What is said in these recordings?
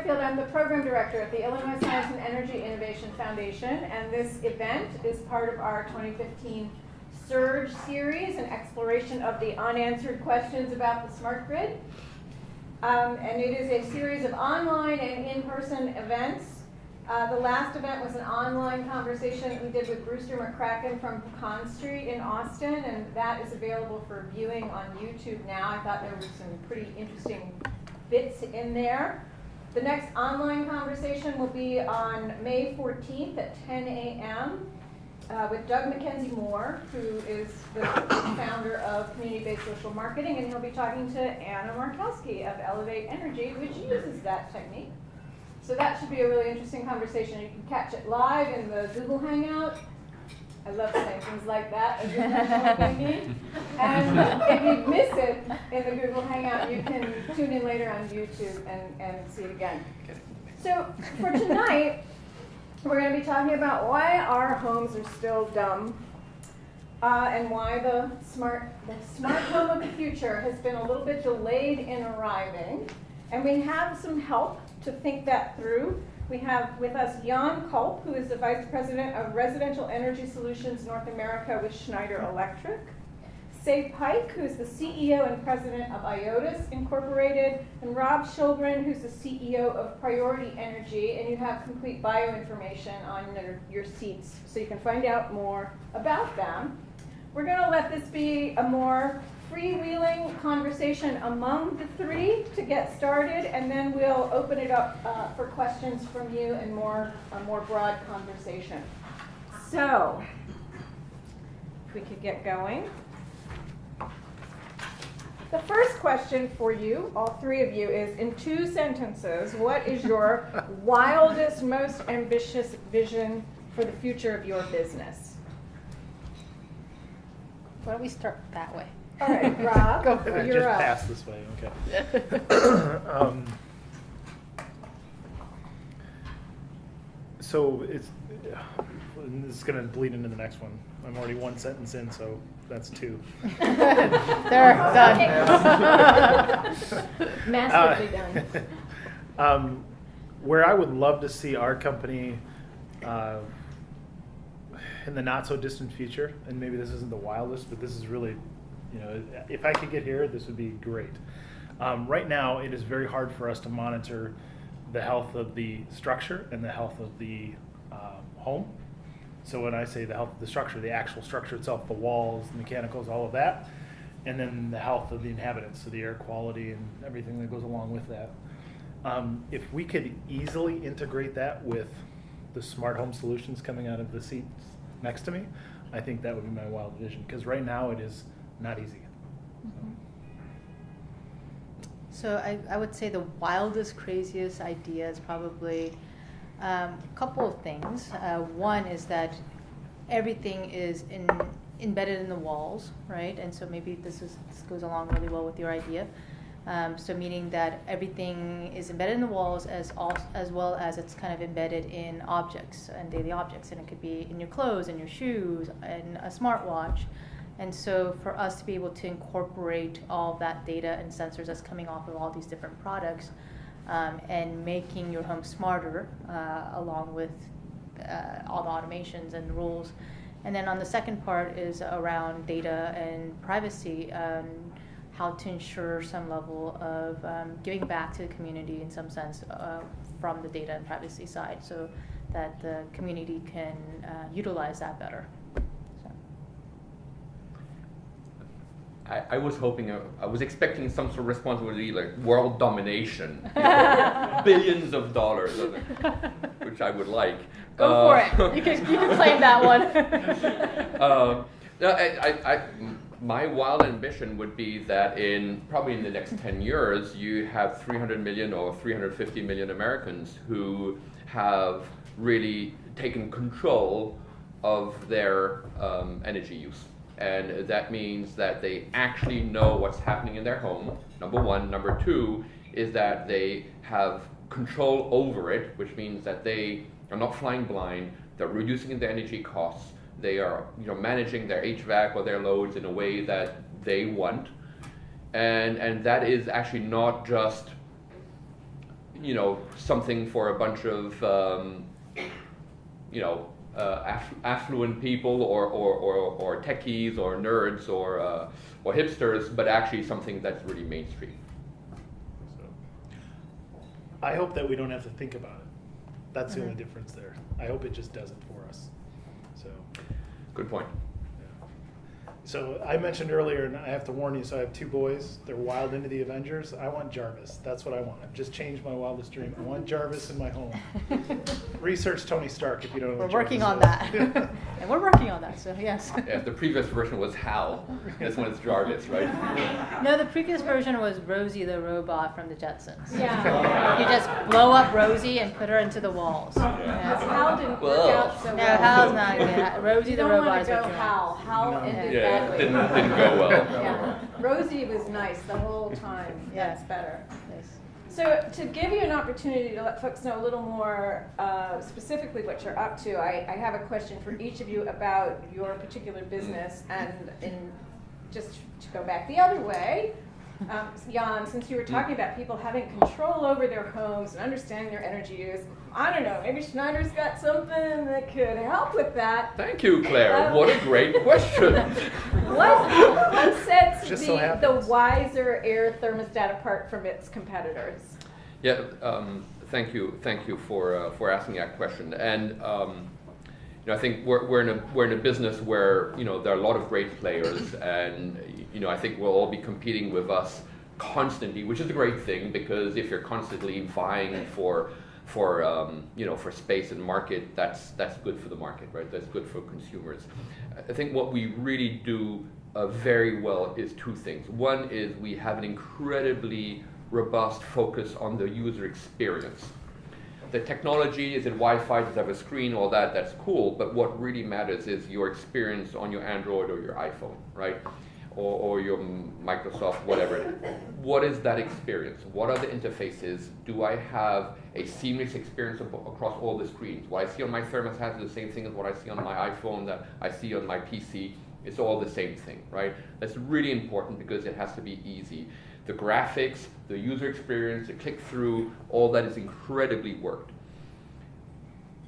Butterfield. I'm the program director at the Illinois Science and Energy Innovation Foundation, and this event is part of our 2015 Surge series, an exploration of the unanswered questions about the smart grid. And it is a series of online and in-person events. The last event was an online conversation that we did with Brewster McCracken from Pecan Street in Austin, and that is available for viewing on YouTube now. I thought there were some pretty interesting bits in there. The next online conversation will be on May 14th at 10 a.m. With Doug Mackenzie Moore, who is the founder of Community-Based Social Marketing, and he'll be talking to Anna Markowski of Elevate Energy, which uses that technique. So that should be a really interesting conversation. You can catch it live in the Google Hangout. I love saying things like that as you're thinking. And if you miss it in the Google Hangout, you can tune in later on YouTube and see it again. So for tonight, we're going to be talking about why our homes are still dumb and why the smart home of the future has been a little bit delayed in arriving. And we have some help to think that through. We have with us Yann Kulp, who is the Vice President of Residential Energy Solutions North America with Schneider Electric. Pike, who's the CEO and President of IOTAS Incorporated, and Rob Schildgen, who's the CEO of Priority Energy, and you have complete bio information on your seats so you can find out more about them. We're going to let this be a more freewheeling conversation among the three to get started, and then we'll open it up for questions from you and a more broad conversation. So, if we could get going. The first question for you, all three of you, is in 2 sentences, what is your wildest, most ambitious vision for the future of your business? Why don't we start that way? All right, Rob, Go for it. you're up. Just pass this way, okay. So this is going to bleed into the next one. I'm already 1 sentence in, so that's 2. They're done. Masterfully done. Where I would love to see our company in the not so distant future, and maybe this isn't the wildest, but this is really, if I could get here, this would be great. Right now, it is very hard for us to monitor the health of the structure and the health of the home. So when I say the health of the structure, the actual structure itself, the walls, the mechanicals, all of that, and then the health of the inhabitants, so the air quality and everything that goes along with that. If we could easily integrate that with the smart home solutions coming out of the seats next to me, I think that would be my wild vision, because right now it is not easy. Mm-hmm. So I would say the wildest, craziest idea is probably a couple of things. One is that everything is embedded in the walls, right? And so maybe this goes along really well with your idea. So meaning that everything is embedded in the walls as well as it's kind of embedded in objects and daily objects. And it could be in your clothes, in your shoes, in a smartwatch. And so for us to be able to incorporate all of that data and sensors that's coming off of all these different products and making your home smarter along with all the automations and rules. And then on the second part is around data and privacy, how to ensure some level of giving back to the community in some sense from the data and privacy side so that the community can utilize that better. I was hoping, I was expecting some sort of response would be like world domination, billions of dollars, which I would like. Go for it. You can claim that one. My wild ambition would be that probably in the next 10 years, you have 300 million or 350 million Americans who have really taken control of their energy use. And that means that they actually know what's happening in their home, number one. Number two is that they have control over it, which means that they are not flying blind, they're reducing their energy costs, they are managing their HVAC or their loads in a way that they want. And that is actually not just something for a bunch of affluent people or techies or nerds or hipsters, but actually something that's really mainstream. So, I hope that we don't have to think about it. That's the only difference there. I hope it just does it for us. So, Good point. so I mentioned earlier, and I have to warn you, so I have two boys. They're wild into the Avengers. I want Jarvis. That's what I want. I've just changed my wildest dream. I want Jarvis in my home. Research Tony Stark if you don't know We're what working on Jarvis that. is. And we're working on that, so yes. Yeah, the previous version was Hal. This one is Jarvis, right? No, the previous version was Rosie the robot from the Jetsons. Yeah. You just blow up Rosie and put her into the walls. Because Yeah. Hal didn't work Well. out so No, well. Hal's not good. Rosie You the don't robot want is to what go you want. Hal. Hal No. ended Yeah, badly. didn't go well. Yeah. Rosie was nice the whole time. Yeah. That's better. Yes. So to give you an opportunity to let folks know a little more specifically what you're up to, I have a question for each of you about your particular business, and just to go back the other way, Yann, since you were talking about people having control over their homes and understanding their energy use, I don't know, maybe Schneider's got something that could help with that. Thank you, Claire. What a great question. What sets Just so the happens. Wiser air thermostat apart from its competitors? Yeah, thank you for asking that question. And I think we're in a business where there are a lot of great players, and I think we'll all be competing with us constantly, which is a great thing, because if you're constantly vying for space and market, that's good for the market, right? That's good for consumers. I think what we really do very well is two things. One is we have an incredibly robust focus on the user experience. The technology, is it Wi-Fi, does it have a screen, all that, that's cool, but what really matters is your experience on your Android or your iPhone, right? Or your Microsoft, whatever. What is that experience? What are the interfaces? Do I have a seamless experience across all the screens? What I see on my thermostat is the same thing as what I see on my iPhone, that I see on my PC. It's all the same thing, right? That's really important because it has to be easy. The graphics, the user experience, the click-through, all that is incredibly worked.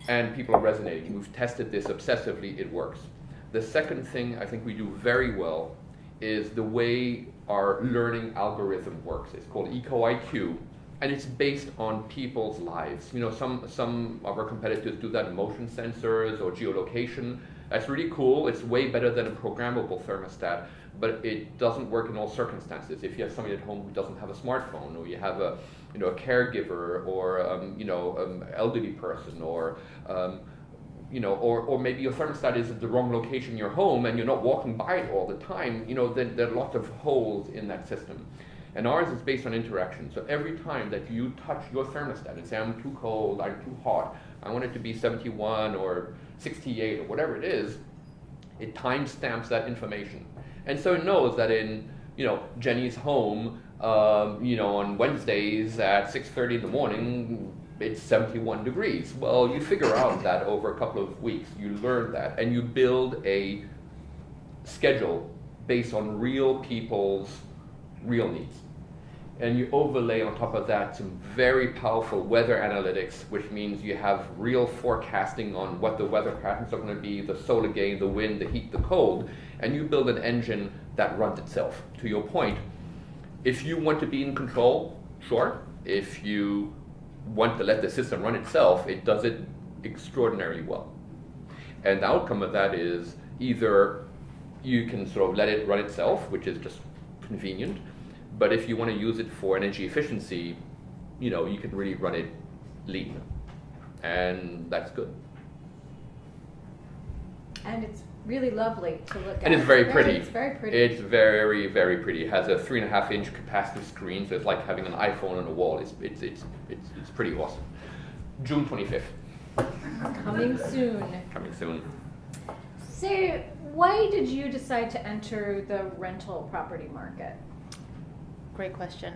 And people are resonating. We've tested this obsessively, it works. The second thing I think we do very well is the way our learning algorithm works. It's called EcoIQ, and it's based on people's lives. Some of our competitors do that in motion sensors or geolocation. That's really cool. It's way better than a programmable thermostat, but it doesn't work in all circumstances. If you have somebody at home who doesn't have a smartphone, or you have a caregiver, or elderly person, or maybe your thermostat is at the wrong location in your home and you're not walking by it all the time, then there are lots of holes in that system. And ours is based on interaction. So every time that you touch your thermostat and say, I'm too cold, I'm too hot, I want it to be 71 or 68 or whatever it is, it timestamps that information. And so it knows that in Jenny's home, on Wednesdays at 6:30 in the morning, it's 71 degrees. Well, you figure out that over a couple of weeks, you learn that, and you build a schedule based on real people's real needs. And you overlay on top of that some very powerful weather analytics, which means you have real forecasting on what the weather patterns are going to be, the solar gain, the wind, the heat, the cold, and you build an engine that runs itself. To your point, if you want to be in control, sure. If you want to let the system run itself, it does it extraordinarily well. And the outcome of that is either you can sort of let it run itself, which is just convenient, but if you want to use it for energy efficiency, you can really run it lean. And that's good. And it's really lovely to look at. And it's very pretty. It's very pretty. It's very, very pretty. It has a 3.5-inch capacitive screen, so it's like having an iPhone on a wall. It's pretty awesome. June 25th. Coming soon. Coming soon. So, why did you decide to enter the rental property market? Great question.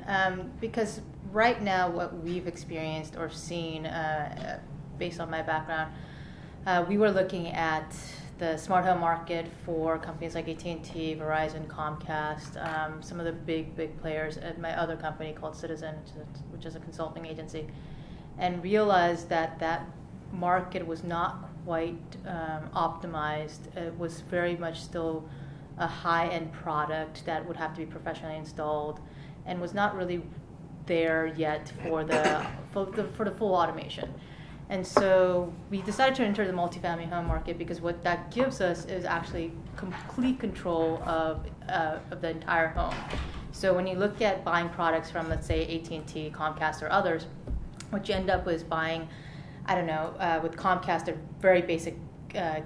Because right now, what we've experienced or seen, based on my background, we were looking at the smart home market for companies like AT&T, Verizon, Comcast, some of the big players at my other company called Citizen, which is a consulting agency, and realized that that market was not quite optimized. It was very much still a high-end product that would have to be professionally installed, and was not really there yet for the full automation. And so we decided to enter the multifamily home market because what that gives us is actually complete control of the entire home. So when you look at buying products from, let's say, AT&T, Comcast, or others, what you end up with buying, I don't know, with Comcast, a very basic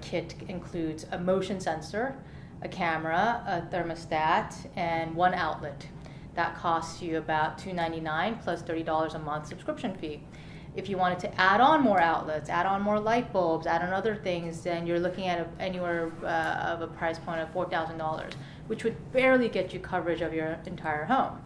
kit includes a motion sensor, a camera, a thermostat, and one outlet. That costs you about $299 plus $30 a month subscription fee. If you wanted to add on more outlets, add on more light bulbs, add on other things, then you're looking at anywhere of a price point of $4,000, which would barely get you coverage of your entire home.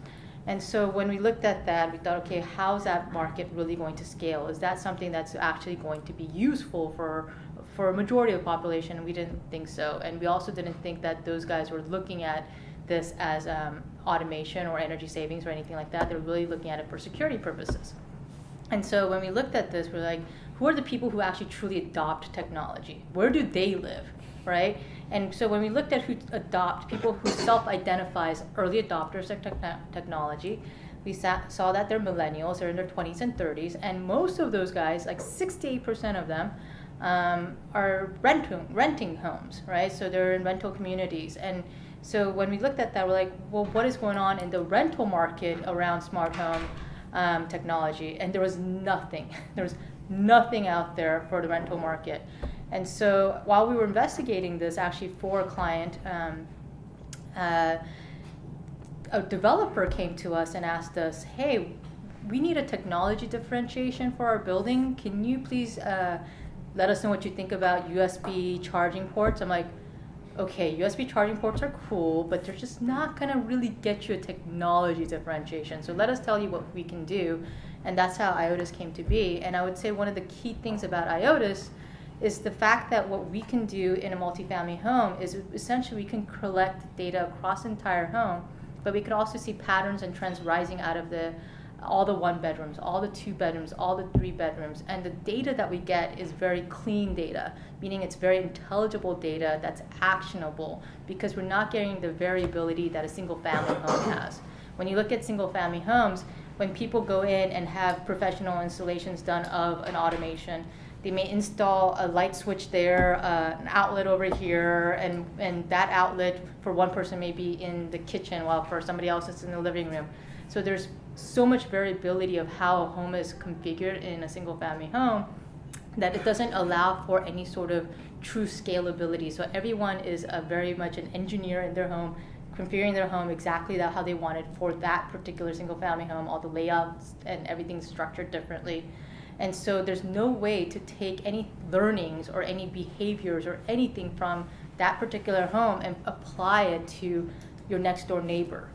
And so when we looked at that, we thought, okay, how's that market really going to scale? Is that something that's actually going to be useful for a majority of the population? And we didn't think so. And we also didn't think that those guys were looking at this as automation or energy savings or anything like that. They were really looking at it for security purposes. And so when we looked at this, we're like, who are the people who actually truly adopt technology? Where do they live, right? And so when we looked at who adopt, people who self-identify as early adopters of technology, we saw that they're millennials, they're in their 20s and 30s, and most of those guys, like 68% of them, are renting homes, right? So they're in rental communities. And so when we looked at that, we're like, well, what is going on in the rental market around smart home technology? And there was nothing. There was nothing out there for the rental market. And so while we were investigating this, actually for a client, a developer came to us and asked us, hey, we need a technology differentiation for our building. Can you please let us know what you think about USB charging ports? I'm like, okay, USB charging ports are cool, but they're just not going to really get you a technology differentiation. So let us tell you what we can do. And that's how IOTAS came to be. And I would say one of the key things about IOTAS is the fact that what we can do in a multifamily home is essentially we can collect data across the entire home, but we could also see patterns and trends rising out of all the 1 bedrooms, all the 2 bedrooms, all the 3 bedrooms. And the data that we get is very clean data, meaning it's very intelligible data that's actionable, because we're not getting the variability that a single family home has. When you look at single family homes, when people go in and have professional installations done of an automation, they may install a light switch there, an outlet over here, and that outlet for one person may be in the kitchen, while for somebody else it's in the living room. So there's so much variability of how a home is configured in a single family home that it doesn't allow for any sort of true scalability. So everyone is very much an engineer in their home, configuring their home exactly how they want it for that particular single family home, all the layouts and everything's structured differently. And so there's no way to take any learnings or any behaviors or anything from that particular home and apply it to your next door neighbor.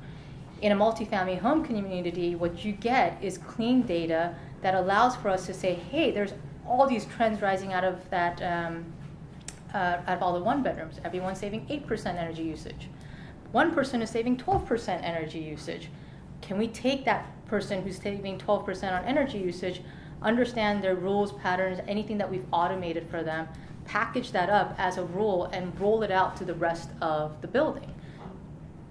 In a multifamily home community, what you get is clean data that allows for us to say, hey, there's all these trends rising out of that, out of all the 1 bedrooms. Everyone's saving 8% energy usage. One person is saving 12% energy usage. Can we take that person who's saving 12% on energy usage, understand their rules, patterns, anything that we've automated for them, package that up as a rule, and roll it out to the rest of the building?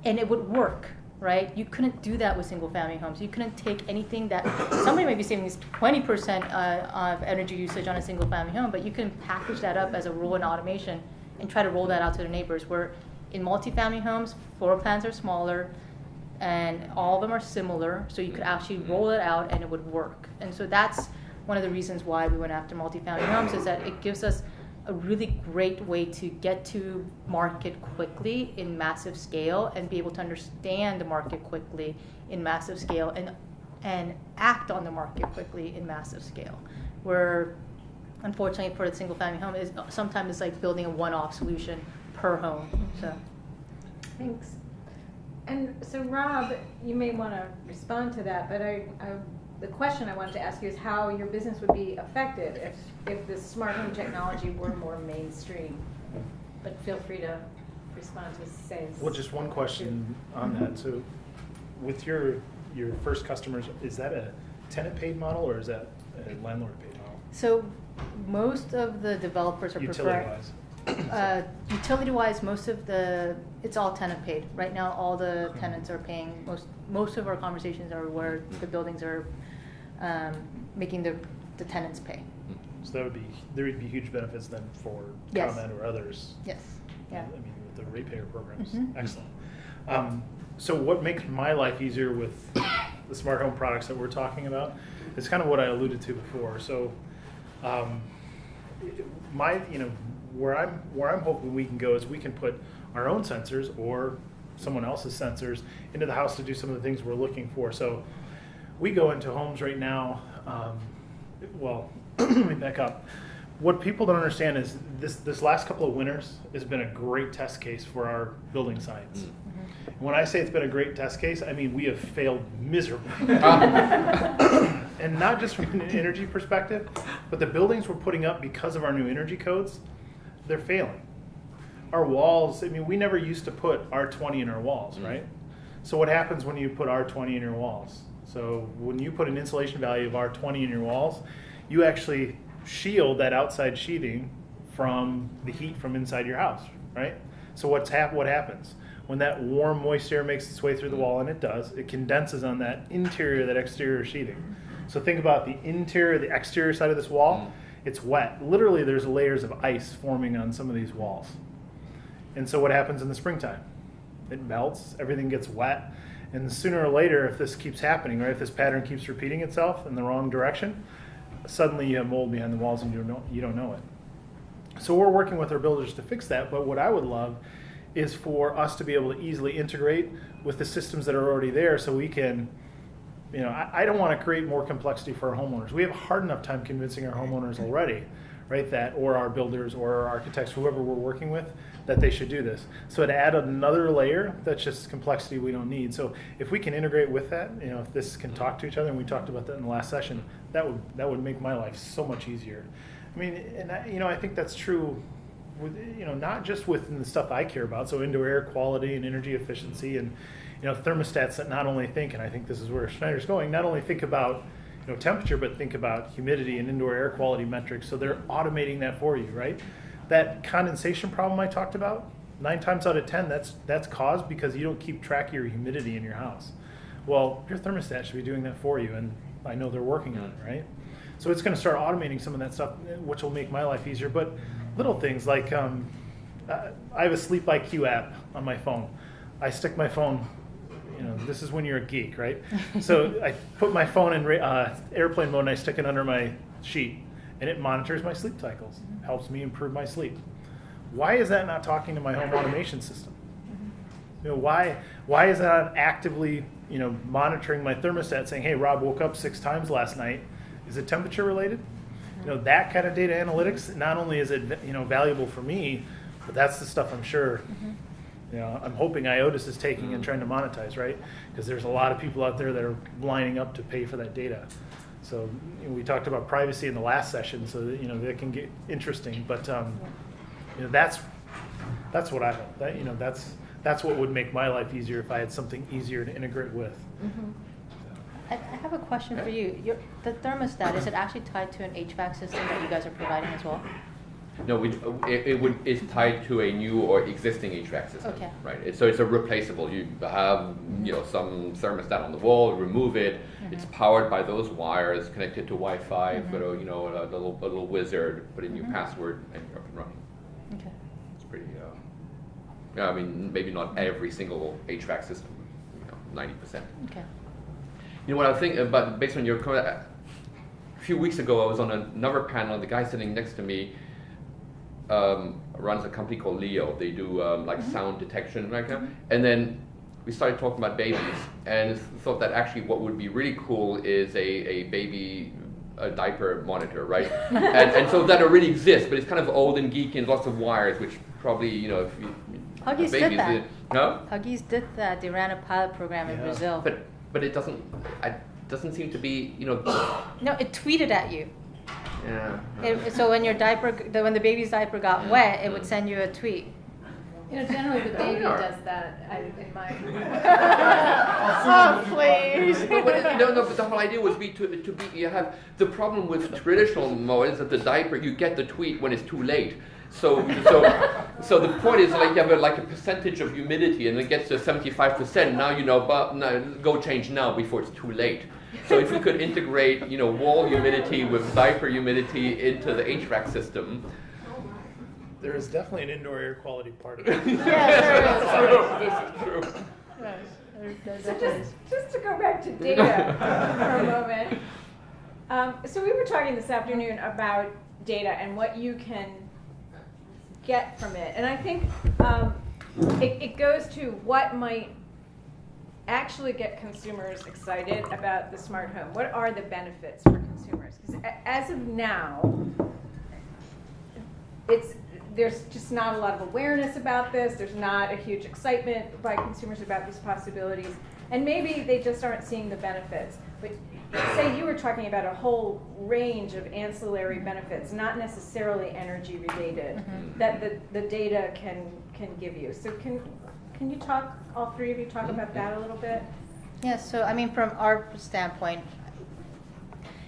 And it would work, right? You couldn't do that with single family homes. You couldn't take anything that somebody might be saving 20% of energy usage on a single family home, but you can package that up as a rule in automation and try to roll that out to their neighbors. Where in multifamily homes, floor plans are smaller and all of them are similar, so you could actually roll it out and it would work. And so that's one of the reasons why we went after multifamily homes, is that it gives us a really great way to get to market quickly in massive scale and be able to understand the market quickly in massive scale and act on the market quickly in massive scale. Where unfortunately for the single family home is sometimes it's like building a one-off solution per home. So Thanks. And so Rob, you may want to respond to that, but the question I wanted to ask you is how your business would be affected if this smart home technology were more mainstream. but feel free to respond to say. Well, just one question on that. So with your first customers, is that a tenant paid model or is that a landlord paid model? So most of the developers are Utility-wise. Utility-wise, it's all tenant paid. Right now, all the tenants are paying, most of our conversations are where the buildings are making the tenants pay. So there would be huge benefits then for Yes. ComEd or others. Yes, yeah. I mean, with the ratepayer programs. Mhm. Excellent. So what makes my life easier with the smart home products that we're talking about is kind of what I alluded to before. So where I'm hoping we can go is we can put our own sensors or someone else's sensors into the house to do some of the things we're looking for. So we go into homes right now. Let me back up. What people don't understand is this last couple of winters has been a great test case for our building science. Mm-hmm. When I say it's been a great test case, I mean we have failed miserably. And not just from an energy perspective, but the buildings we're putting up because of our new energy codes, they're failing. Our walls, I mean, we never used to put R20 in our walls, right? So what happens when you put R20 in your walls? So when you put an insulation value of R20 in your walls, you actually shield that outside sheathing from the heat from inside your house, right? So what happens? When that warm, moist air makes its way through the wall, and it does, it condenses on that interior, that exterior sheathing. So think about the interior, the exterior side of this wall, it's wet. Literally there's layers of ice forming on some of these walls. And so what happens in the springtime? It melts, everything gets wet, and sooner or later, if this keeps happening, right, if this pattern keeps repeating itself in the wrong direction, suddenly you have mold behind the walls and you don't know it. So we're working with our builders to fix that, but what I would love is for us to be able to easily integrate with the systems that are already there so we can, I don't want to create more complexity for our homeowners. We have a hard enough time convincing our homeowners already, right, that, or our builders or our architects, whoever we're working with, that they should do this. So to add another layer, that's just complexity we don't need. So if we can integrate with that, if this can talk to each other, and we talked about that in the last session, that would make my life so much easier. I mean, and I think that's true with, not just within the stuff I care about, so indoor air quality and energy efficiency and, thermostats that not only think, and I think this is where Schneider's going, not only think about, temperature, but think about humidity and indoor air quality metrics. So they're automating that for you, right? That condensation problem I talked about, 9 times out of 10, that's caused because you don't keep track of your humidity in your house. Well, your thermostat should be doing that for you, and I know they're working on it, right? So it's going to start automating some of that stuff, which will make my life easier. But little things like I have a Sleep IQ app on my phone. I stick my phone, this is when you're a geek, right? So I put my phone in airplane mode and I stick it under my sheet, and it monitors my sleep cycles, helps me improve my sleep. Why is that not talking to my home automation system? Why is that not actively, monitoring my thermostat, saying, "Hey, Rob woke up 6 times last night. Is it temperature related?" That kind of data analytics. Not only is it valuable for me, but that's the stuff I'm sure. I'm hoping IOTAS is taking and trying to monetize, right? Because there's a lot of people out there that are lining up to pay for that data. So we talked about privacy in the last session, so that that can get interesting. But that's what I hope. That's what would make my life easier if I had something easier to integrate with. Mm-hmm. I have a question for you. The thermostat, is it actually tied to an HVAC system that you guys are providing as well? No, it's tied to a new or existing HVAC system. Okay. Right. So it's a replaceable. You have some thermostat on the wall, remove it. Mm-hmm. It's powered by those wires, connected to Wi-Fi. Put a little wizard, put in your password, and you're up and running. Okay. It's pretty. I mean, maybe not every single HVAC system. 90%. Okay. What I think, but based on your comment, a few weeks ago I was on another panel, and the guy sitting next to me runs a company called Leo. They do sound detection right now. And then we started talking about babies, and thought that actually what would be really cool is a baby diaper monitor, right? and so that already exists, but it's kind of old and geeky and lots of wires, which probably if you Huggies did that. No? Huggies did that. They ran a pilot program in Brazil. But it doesn't seem to be No, it tweeted at you. Yeah. So when your when the baby's diaper got wet, it would send you a tweet. Generally the baby does that in my. Oh, please. But the whole idea was to be. You have the problem with traditional mode is that the diaper, you get the tweet when it's too late. So the point is like you have a percentage of humidity, and it gets to 75%. Now but no, go change now before it's too late. So if we could integrate wall humidity with diaper humidity into the HVAC system. There is definitely an indoor air quality part of it. Yeah, This is true. there is. So just to go back to data for a moment. So we were talking this afternoon about data and what you can get from it. And I think it goes to what might actually get consumers excited about the smart home. What are the benefits for consumers? Because as of now, there's just not a lot of awareness about this. There's not a huge excitement by consumers about these possibilities. And maybe they just aren't seeing the benefits. But say you were talking about a whole range of ancillary benefits, not necessarily energy related, that the data can give you. So can you talk, all three of you, talk about that a little bit? Yeah, so I mean, from our standpoint,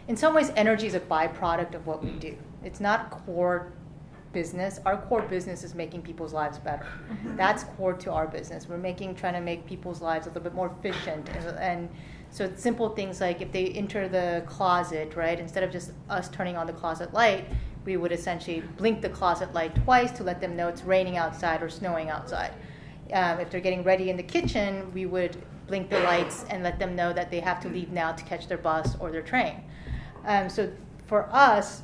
in some ways, energy is a byproduct of what we do. It's not core business. Our core business is making people's lives better. That's core to our business. We're trying to make people's lives a little bit more efficient. And so it's simple things like if they enter the closet, right, instead of just us turning on the closet light, we would essentially blink the closet light twice to let them know it's raining outside or snowing outside. If they're getting ready in the kitchen, we would blink the lights and let them know that they have to leave now to catch their bus or their train. So for us,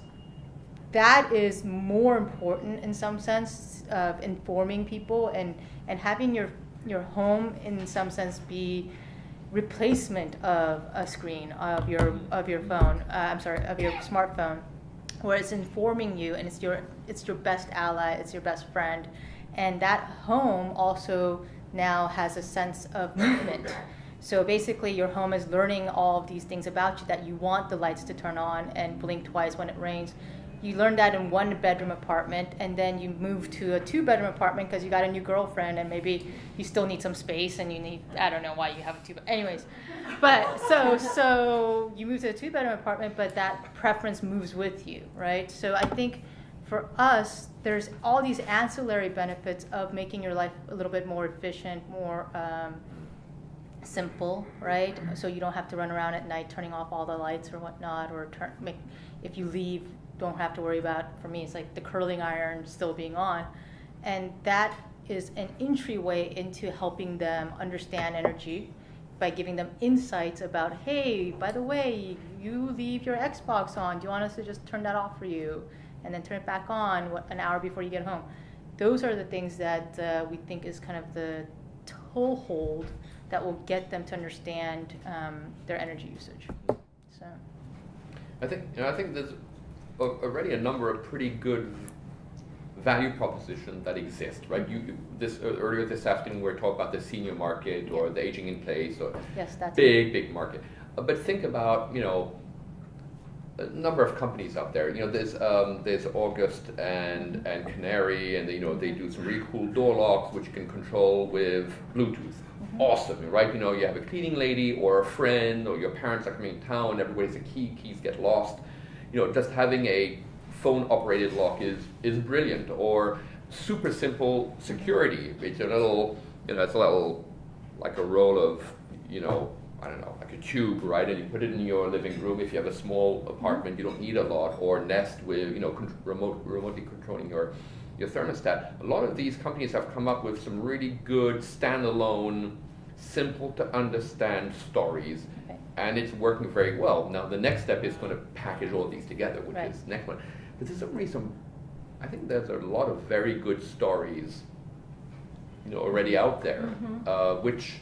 that is more important in some sense of informing people and having your home in some sense be replacement of a screen of your phone. Of your smartphone, where it's informing you and it's your best ally, it's your best friend, and that home also now has a sense of movement. So basically, your home is learning all of these things about you, that you want the lights to turn on and blink twice when it rains. You learn that in 1-bedroom apartment, and then you move to a 2-bedroom apartment because you got a new girlfriend, and maybe you still need some space, and you need, I don't know why you have a 2. Anyways, but so you move to a 2-bedroom apartment, but that preference moves with you, right? So I think for us, there's all these ancillary benefits of making your life a little bit more efficient, more simple, right? So you don't have to run around at night turning off all the lights or whatnot, or if you leave, don't have to worry about, for me, it's like the curling iron still being on. And that is an entryway into helping them understand energy by giving them insights about, hey, by the way, you leave your Xbox on. Do you want us to just turn that off for you? And then turn it back on an hour before you get home. Those are the things that we think is kind of the toehold that will get them to understand their energy usage. So, I think there's already a number of pretty good value propositions that exist, right? Earlier this afternoon we were talking about the senior market or the aging in place, or yes, that's big market. But think about a number of companies out there. There's August and Canary, and they do some really cool door locks which you can control with Bluetooth. Awesome, right? You have a cleaning lady or a friend or your parents are coming to town, everybody's a keys get lost. Just having a phone operated lock is brilliant. Or super simple security. It's a little, like a roll of, I don't know, like a tube, right? And you put it in your living room. If you have a small apartment, you don't need a lot. Or Nest with, remotely controlling your thermostat. A lot of these companies have come up with some really good standalone, simple to understand stories. Okay. And it's working very well. Now the next step is going to package all these together, which right. is the next one. But there's already I think there's a lot of very good stories, already out there, which,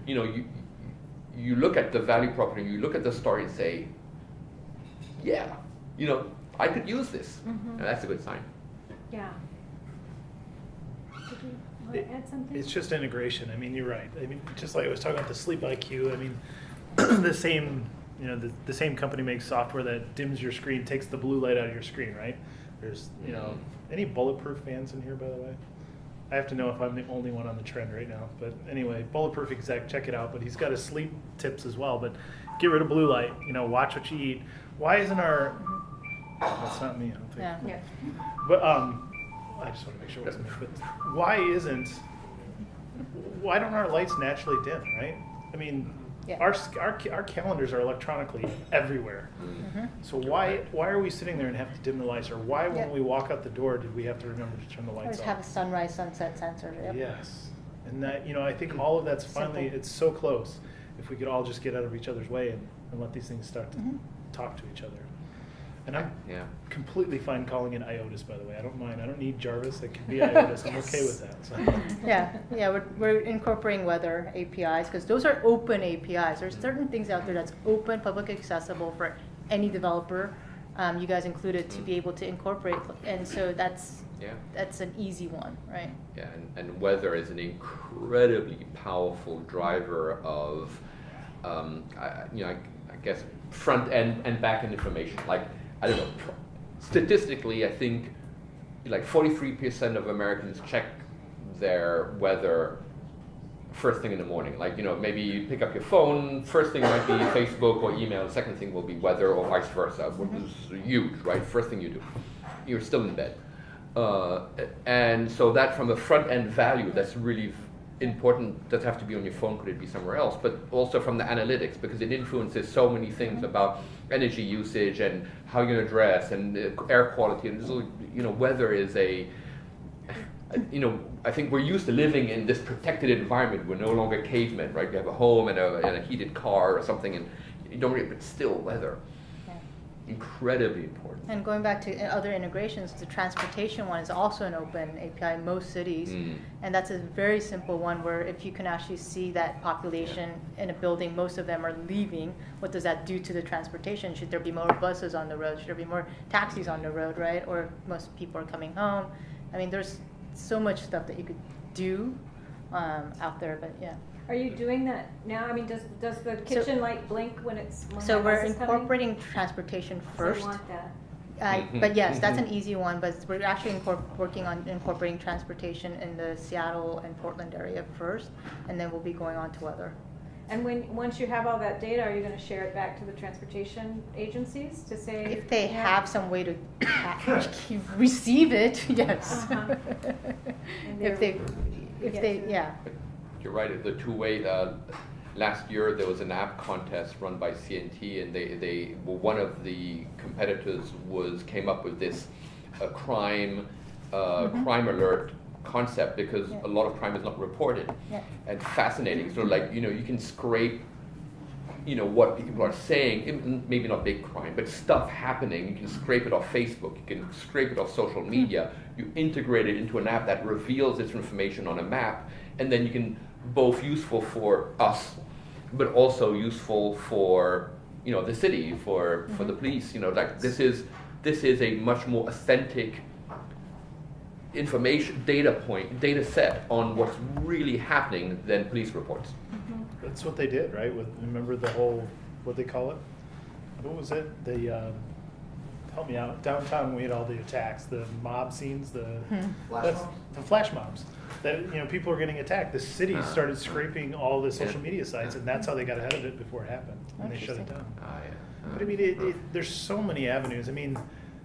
you look at the value proposition, you look at the story and say, yeah, I could use this, and that's a good sign. Yeah. Did you want to add something? It's just integration. I mean, you're right. I mean, just like I was talking about the sleep IQ. I mean, the same company makes software that dims your screen, takes the blue light out of your screen, right? There's, any bulletproof fans in here, by the way? I have to know if I'm the only one on the trend right now. But anyway, Bulletproof Exec, check it out. But he's got his sleep tips as well. But get rid of blue light. Watch what you eat. Why isn't our... That's not me, I don't think. Yeah. Yeah. But I just want to make sure what's in there. But why don't our lights naturally dim, right? I mean, Yeah. our calendars are electronically everywhere. Mm-hmm. So why are we sitting there and have to dim the lights? Or why when Yeah. we walk out the door did we have to remember to turn the Or lights just off? have a sunrise, sunset sensor. Yep. Yes. And that, I think all of that's finally, Simple. it's so close. If we could all just get out of each other's way and let these things start to Mhm. talk to each other. And I'm Yeah. completely fine calling it IOTAS, by the way. I don't mind. I don't need Jarvis. It can be IOTAS. I'm okay with that. So. Yeah, we're incorporating weather APIs because those are open APIs. There's certain things out there that's open, public accessible for any developer, you guys included, to be able to incorporate. And so that's an easy one, right? Yeah, and weather is an incredibly powerful driver of, I guess, front end and back end information. Like, I don't know, statistically, I think like 43% of Americans check their weather first thing in the morning. Like, maybe you pick up your phone, first thing might be Facebook or email, the second thing will be weather or vice versa, which is huge, right? First thing you do. You're still in bed. And so that from a front end value, that's really important. Does have to be on your phone, could it be somewhere else? But also from the analytics, because it influences so many things about energy usage and how you're gonna dress and air quality. And weather is I think we're used to living in this protected environment. We're no longer cavemen, right? You have a home and a heated car or something, and you don't really, but still weather. Incredibly important. And going back to other integrations, the transportation one is also an open API in most cities. And that's a very simple one where if you can actually see that population in a building, most of them are leaving, what does that do to the transportation? Should there be more buses on the road? Should there be more taxis on the road, right? Or most people are coming home. I mean, there's so much stuff that you could do out there, but yeah. Are you doing that now? I mean, does the kitchen light blink when So the we're bus is coming? incorporating transportation first. I want that. But yes, that's an easy one, but we're actually working on incorporating transportation in the Seattle and Portland area first, and then we'll be going on to weather. And once you have all that data, are you going to share it back to the transportation agencies to say? If they have some way to receive it, yes. Uh-huh. If they, yeah. You're right. The two-way. Last year there was an app contest run by CNT, and one of the competitors came up with this crime alert concept, because a lot of crime is not reported. And fascinating. So you can scrape what people are saying, maybe not big crime, but stuff happening. You can scrape it off Facebook, you can scrape it off social media, you integrate it into an app that reveals this information on a map, and then you can both useful for us, but also useful for the city, for the police. This is a much more authentic information data set on what's really happening than police reports. That's what they did, right? Remember the whole, what they call it? What was it? Help me out. Downtown, we had all the attacks, the mob scenes, the flash mobs. That people are getting attacked. The city started scraping all the social media sites, and that's how they got ahead of it before it happened, and they shut it down. But I mean, there's so many avenues. I mean,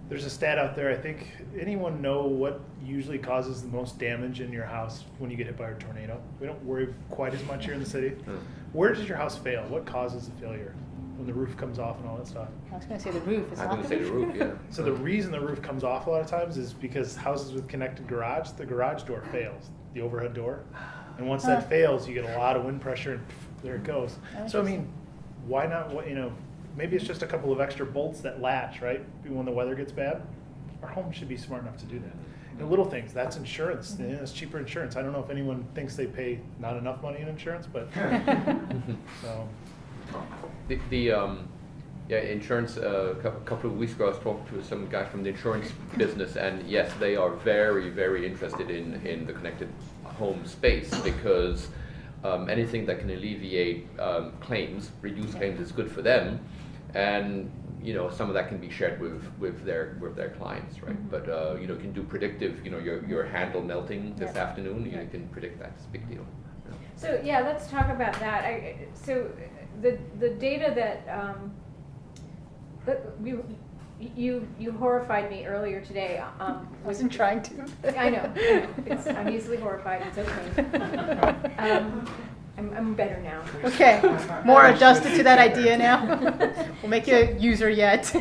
there's a stat out there. I think, anyone know what usually causes the most damage in your house when you get hit by a tornado? We don't worry quite as much here in the city. Where does your house fail? What causes the failure? When the roof comes off and all that stuff. I was going to say the roof. It's I'm not going to say the roof, yeah. So the reason the roof comes off a lot of times is because houses with connected garage, the garage door fails, the overhead door. And once that fails, you get a lot of wind pressure, and there it goes. So I mean, why not, maybe it's just a couple of extra bolts that latch, right? When the weather gets bad, our home should be smart enough to do that. And little things, that's insurance. It's cheaper insurance. I don't know if anyone thinks they pay not enough money in insurance, but so. Insurance. A couple of weeks ago, I was talking to some guys from the insurance business, and yes, they are very, very interested in the connected home space, because anything that can alleviate claims, reduce claims, is good for them. And some of that can be shared with their clients, right? But you can do predictive. Your handle melting this afternoon. You can predict that. It's a big deal. So yeah, let's talk about that. So the data that you horrified me earlier today. I wasn't trying to. I know. I'm easily horrified. It's okay. I'm better now. Okay, more adjusted to that idea now. We'll make you a user yet.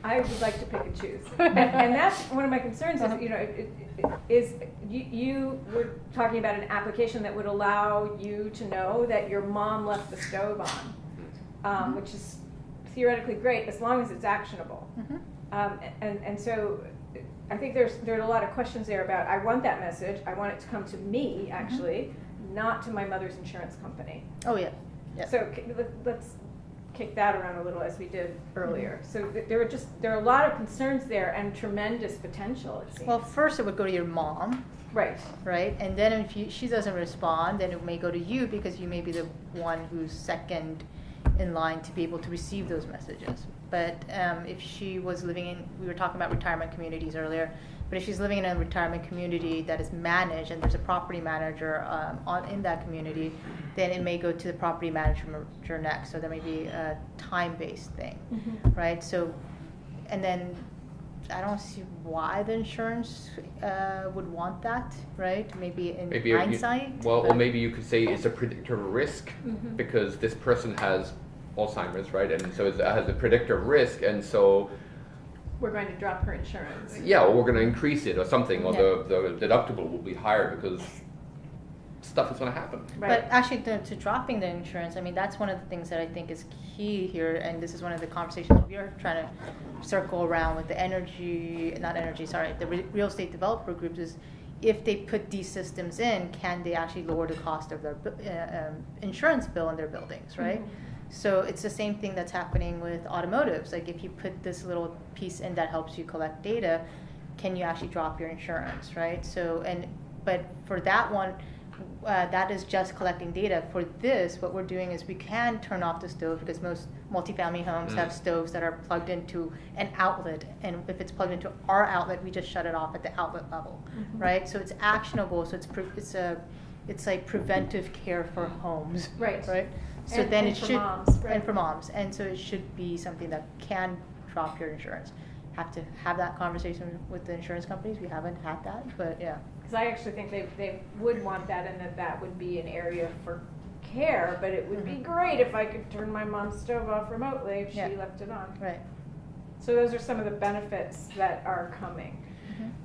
I would like to pick and choose, and that's one of my concerns. Is you were talking about an application that would allow you to know that your mom left the stove on, which is theoretically great as long as it's actionable. And so I think there are a lot of questions there about, I want that message, I want it to come to me actually, not to my mother's insurance company. Oh yeah. So let's kick that around a little as we did earlier. So there are a lot of concerns there and tremendous potential, it seems. Well, first it would go to your mom. Right. Right, and then if she doesn't respond, then it may go to you because you may be the one who's second in line to be able to receive those messages. But if she was living in, we were talking about retirement communities earlier, but if she's living in a retirement community that is managed and there's a property manager in that community, then it may go to the property manager next. So there may be a time-based thing, right? So, and then I don't see why the insurance would want that, right? Maybe in hindsight. Or maybe you could say it's a predictor of risk because this person has Alzheimer's, right? And so it has a predictor of risk, and so we're going to drop her insurance. Yeah, or we're going to increase it or something, or the deductible will be higher because stuff is going to happen. Right. But actually, to dropping the insurance, I mean, that's one of the things that I think is key here, and this is one of the conversations we are trying to circle around with the real estate developer groups is, if they put these systems in, can they actually lower the cost of their insurance bill in their buildings, right? So it's the same thing that's happening with automotives. Like if you put this little piece in that helps you collect data, can you actually drop your insurance, right? So, but for that one, that is just collecting data. For this, what we're doing is we can turn off the stove because most multifamily homes have stoves that are plugged into an outlet, and if it's plugged into our outlet, we just shut it off at the outlet level, right? So it's actionable. So it's like preventive care for homes, right? So then it should, and for moms, and so it should be something that can drop your insurance. Have to have that conversation with the insurance companies. We haven't had that, but yeah. Because I actually think they would want that, and that would be an area for care. But it would be great if I could turn my mom's stove off remotely if she left it on. Right. So those are some of the benefits that are coming.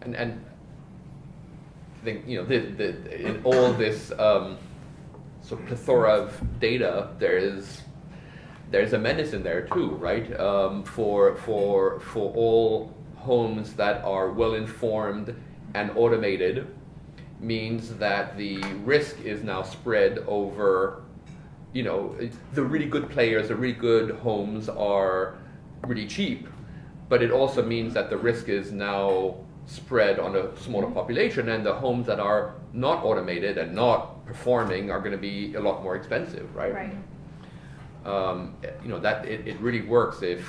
And I think in all this sort of plethora of data, there's a menace in there too, right? For all homes that are well informed and automated, means that the risk is now spread over, the really good players, the really good homes are really cheap, but it also means that the risk is now spread on a smaller population, and the homes that are not automated and not performing are going to be a lot more expensive, right? Right. That it really works if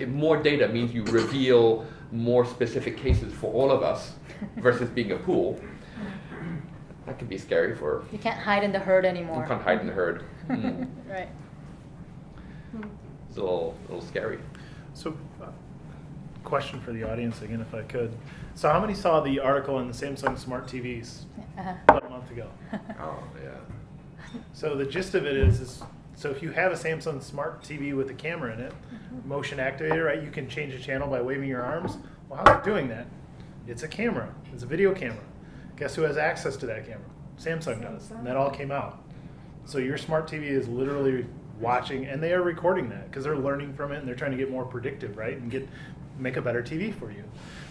more data means you reveal more specific cases for all of us versus being a pool. That can be scary for. You can't hide in the herd anymore. You can't hide in the herd. Right. It's a little scary. So, question for the audience again, if I could. So, how many saw the article on the Samsung smart TVs about a month ago? Oh yeah. So the gist of it is so if you have a Samsung smart TV with a camera in it, motion activated, right? You can change the channel by waving your arms. Well, how are you doing that? It's a camera. It's a video camera. Guess who has access to that camera? Samsung does. And that all came out. So your smart TV is literally watching, and they are recording that because they're learning from it and they're trying to get more predictive, right? And make a better TV for you.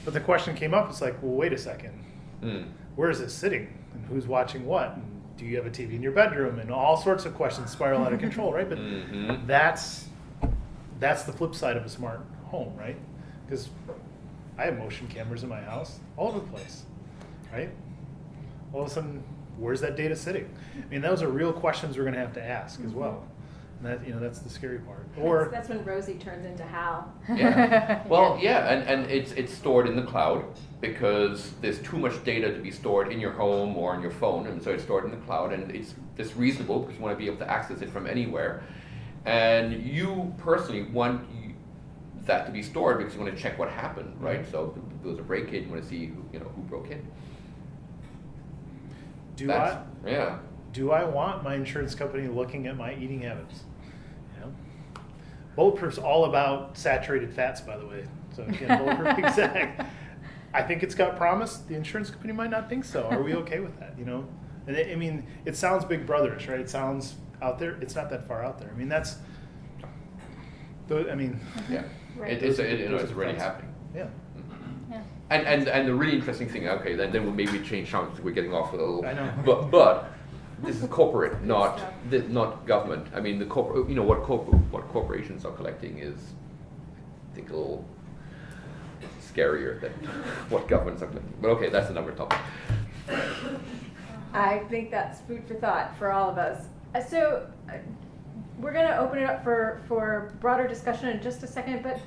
But the question came up, it's like, well, wait a second. Where is it sitting? And who's watching what? And do you have a TV in your bedroom? And all sorts of questions spiral out of control, right? But that's the flip side of a smart home, right? Because I have motion cameras in my house all over the place, right? All of a sudden, where's that data sitting? I mean, those are real questions we're going to have to ask as well. And that's the scary part. Or That's when Rosie turns into Hal. Yeah. Well, yeah, and it's stored in the cloud because there's too much data to be stored in your home or on your phone, and so it's stored in the cloud, and it's reasonable because you want to be able to access it from anywhere. And you personally want that to be stored because you want to check what happened, right? So if there was a break-in, you want to see who broke in. Do I want my insurance company looking at my eating habits? Bulletproof's all about saturated fats, by the way. So again, Bulletproof exact. I think it's got promise. The insurance company might not think so. Are we okay with that? And it sounds Big Brotherish, right? It sounds out there. It's not that far out there. Yeah. Right. It's already happening. Yeah. Yeah. And the really interesting thing, okay, then we'll maybe change chunks. We're getting off with a little. I know. But this is corporate, not government. I mean, the corporate. What corporations are collecting is, I think, a little scarier than what governments are collecting. But okay, that's another topic. I think that's food for thought for all of us. So we're going to open it up for broader discussion in just a second, but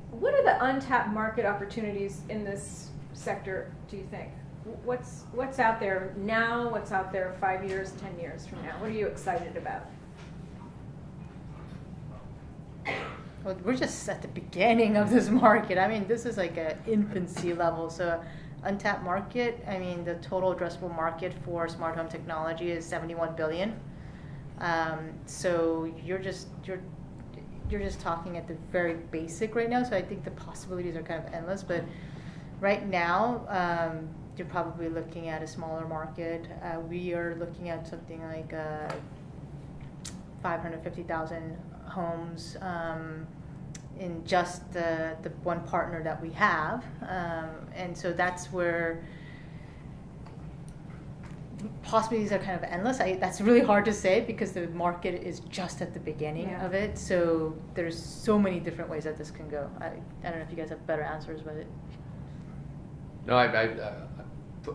what are the untapped market opportunities in this sector, do you think? What's out there now? What's out there 5 years, 10 years from now? What are you excited about? Well, we're just at the beginning of this market. This is like an infancy level. So untapped market, the total addressable market for smart home technology is 71 billion. So you're just talking at the very basic right now. So I think the possibilities are kind of endless. But right now, you're probably looking at a smaller market. We are looking at something like 550,000 homes in just the one partner that we have. And so that's where possibilities are kind of endless. That's really hard to say because the market is just at the beginning of it. So there's so many different ways that this can go. I don't know if you guys have better answers, but No,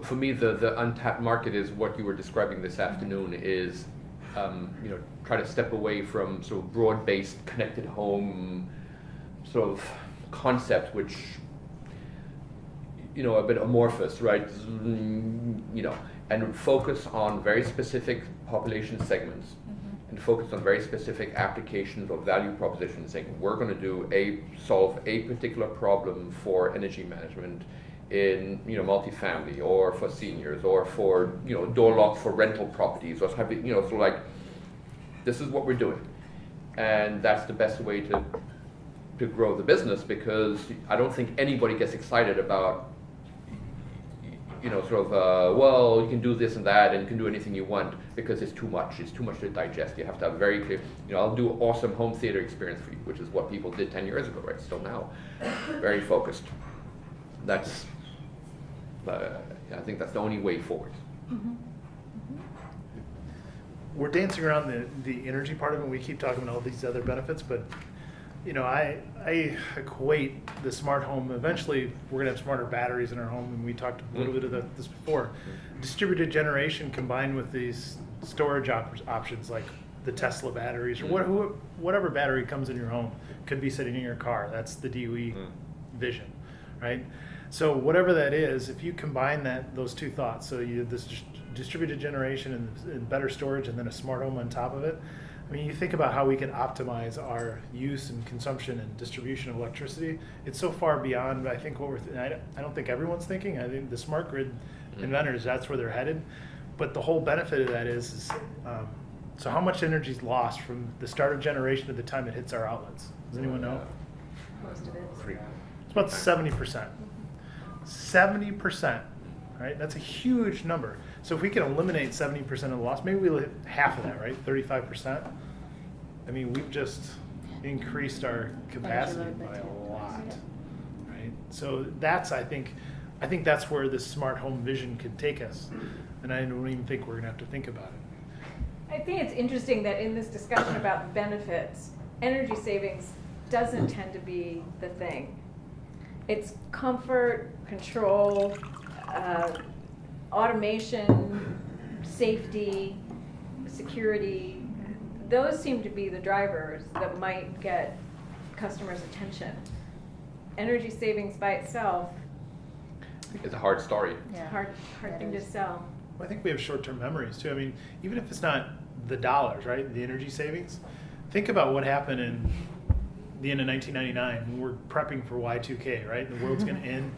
for me, the untapped market is what you were describing this afternoon. Is try to step away from sort of broad-based connected home sort of concept, which a bit amorphous, right? And focus on very specific population segments, and focus on very specific applications or value propositions. Saying we're going to solve a particular problem for energy management in multifamily, or for seniors, or for door locks for rental properties, or something. So like this is what we're doing, and that's the best way to grow the business, because I don't think anybody gets excited about well, you can do this and that and you can do anything you want, because it's too much to digest. You have to have very clear, I'll do awesome home theater experience for you, which is what people did 10 years ago, right? Still now, very focused. That's I think that's the only way forward. We're dancing around the energy part of it. We keep talking about all these other benefits, but I equate the smart home. Eventually, we're gonna have smarter batteries in our home, and we talked a little bit of this before. Distributed generation combined with these storage options like the Tesla batteries, or whatever battery comes in your home could be sitting in your car. That's the DOE vision, right? So whatever that is, if you combine those two thoughts, so you have this distributed generation and better storage, and then a smart home on top of it. You think about how we can optimize our use and consumption and distribution of electricity. It's so far beyond, I think, what I don't think everyone's thinking. I think the smart grid inventors, that's where they're headed. But the whole benefit of that is so how much energy is lost from the start of generation to the time it hits our outlets? Does anyone know? Most of it. It's about 70%. 70%, right? That's a huge number. So if we can eliminate 70% of the loss, maybe we'll hit half of that, right? 35%. We've just increased our capacity by a lot, right? So that's, I think that's where this smart home vision could take us. And I don't even think we're gonna have to think about it. I think it's interesting that in this discussion about benefits, energy savings doesn't tend to be the thing. It's comfort, control, automation, safety, security. those seem to be the drivers that might get customers' attention. Energy savings by itself, It's a hard story. Yeah. hard That thing to is. sell. I think we have short-term memories too. I mean, even if it's not the dollars, right, the energy savings, think about what happened in the end of 1999 when we're prepping for Y2K, right? The world's going to end.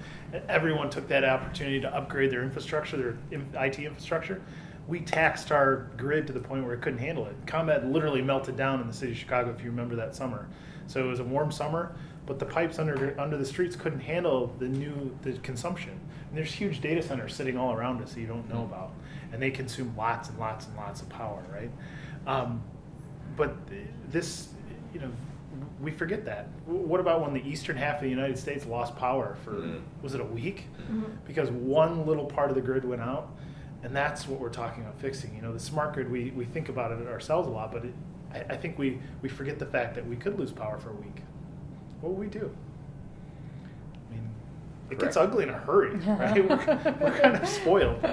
Everyone took that opportunity to upgrade their infrastructure, their IT infrastructure. We taxed our grid to the point where it couldn't handle it. ComEd literally melted down in the city of Chicago, if you remember that summer. So it was a warm summer, but the pipes under the streets couldn't handle the consumption. And there's huge data centers sitting all around us that you don't know about, and they consume lots and lots and lots of power, right? But this, we forget that. What about when the eastern half of the United States lost power for, was it a week? Because one little part of the grid went out, and that's what we're talking about fixing. The smart grid, we think about it ourselves a lot, but I think we forget the fact that we could lose power for a week. What would we do? I mean, it gets ugly in a hurry, right? We're kind of spoiled.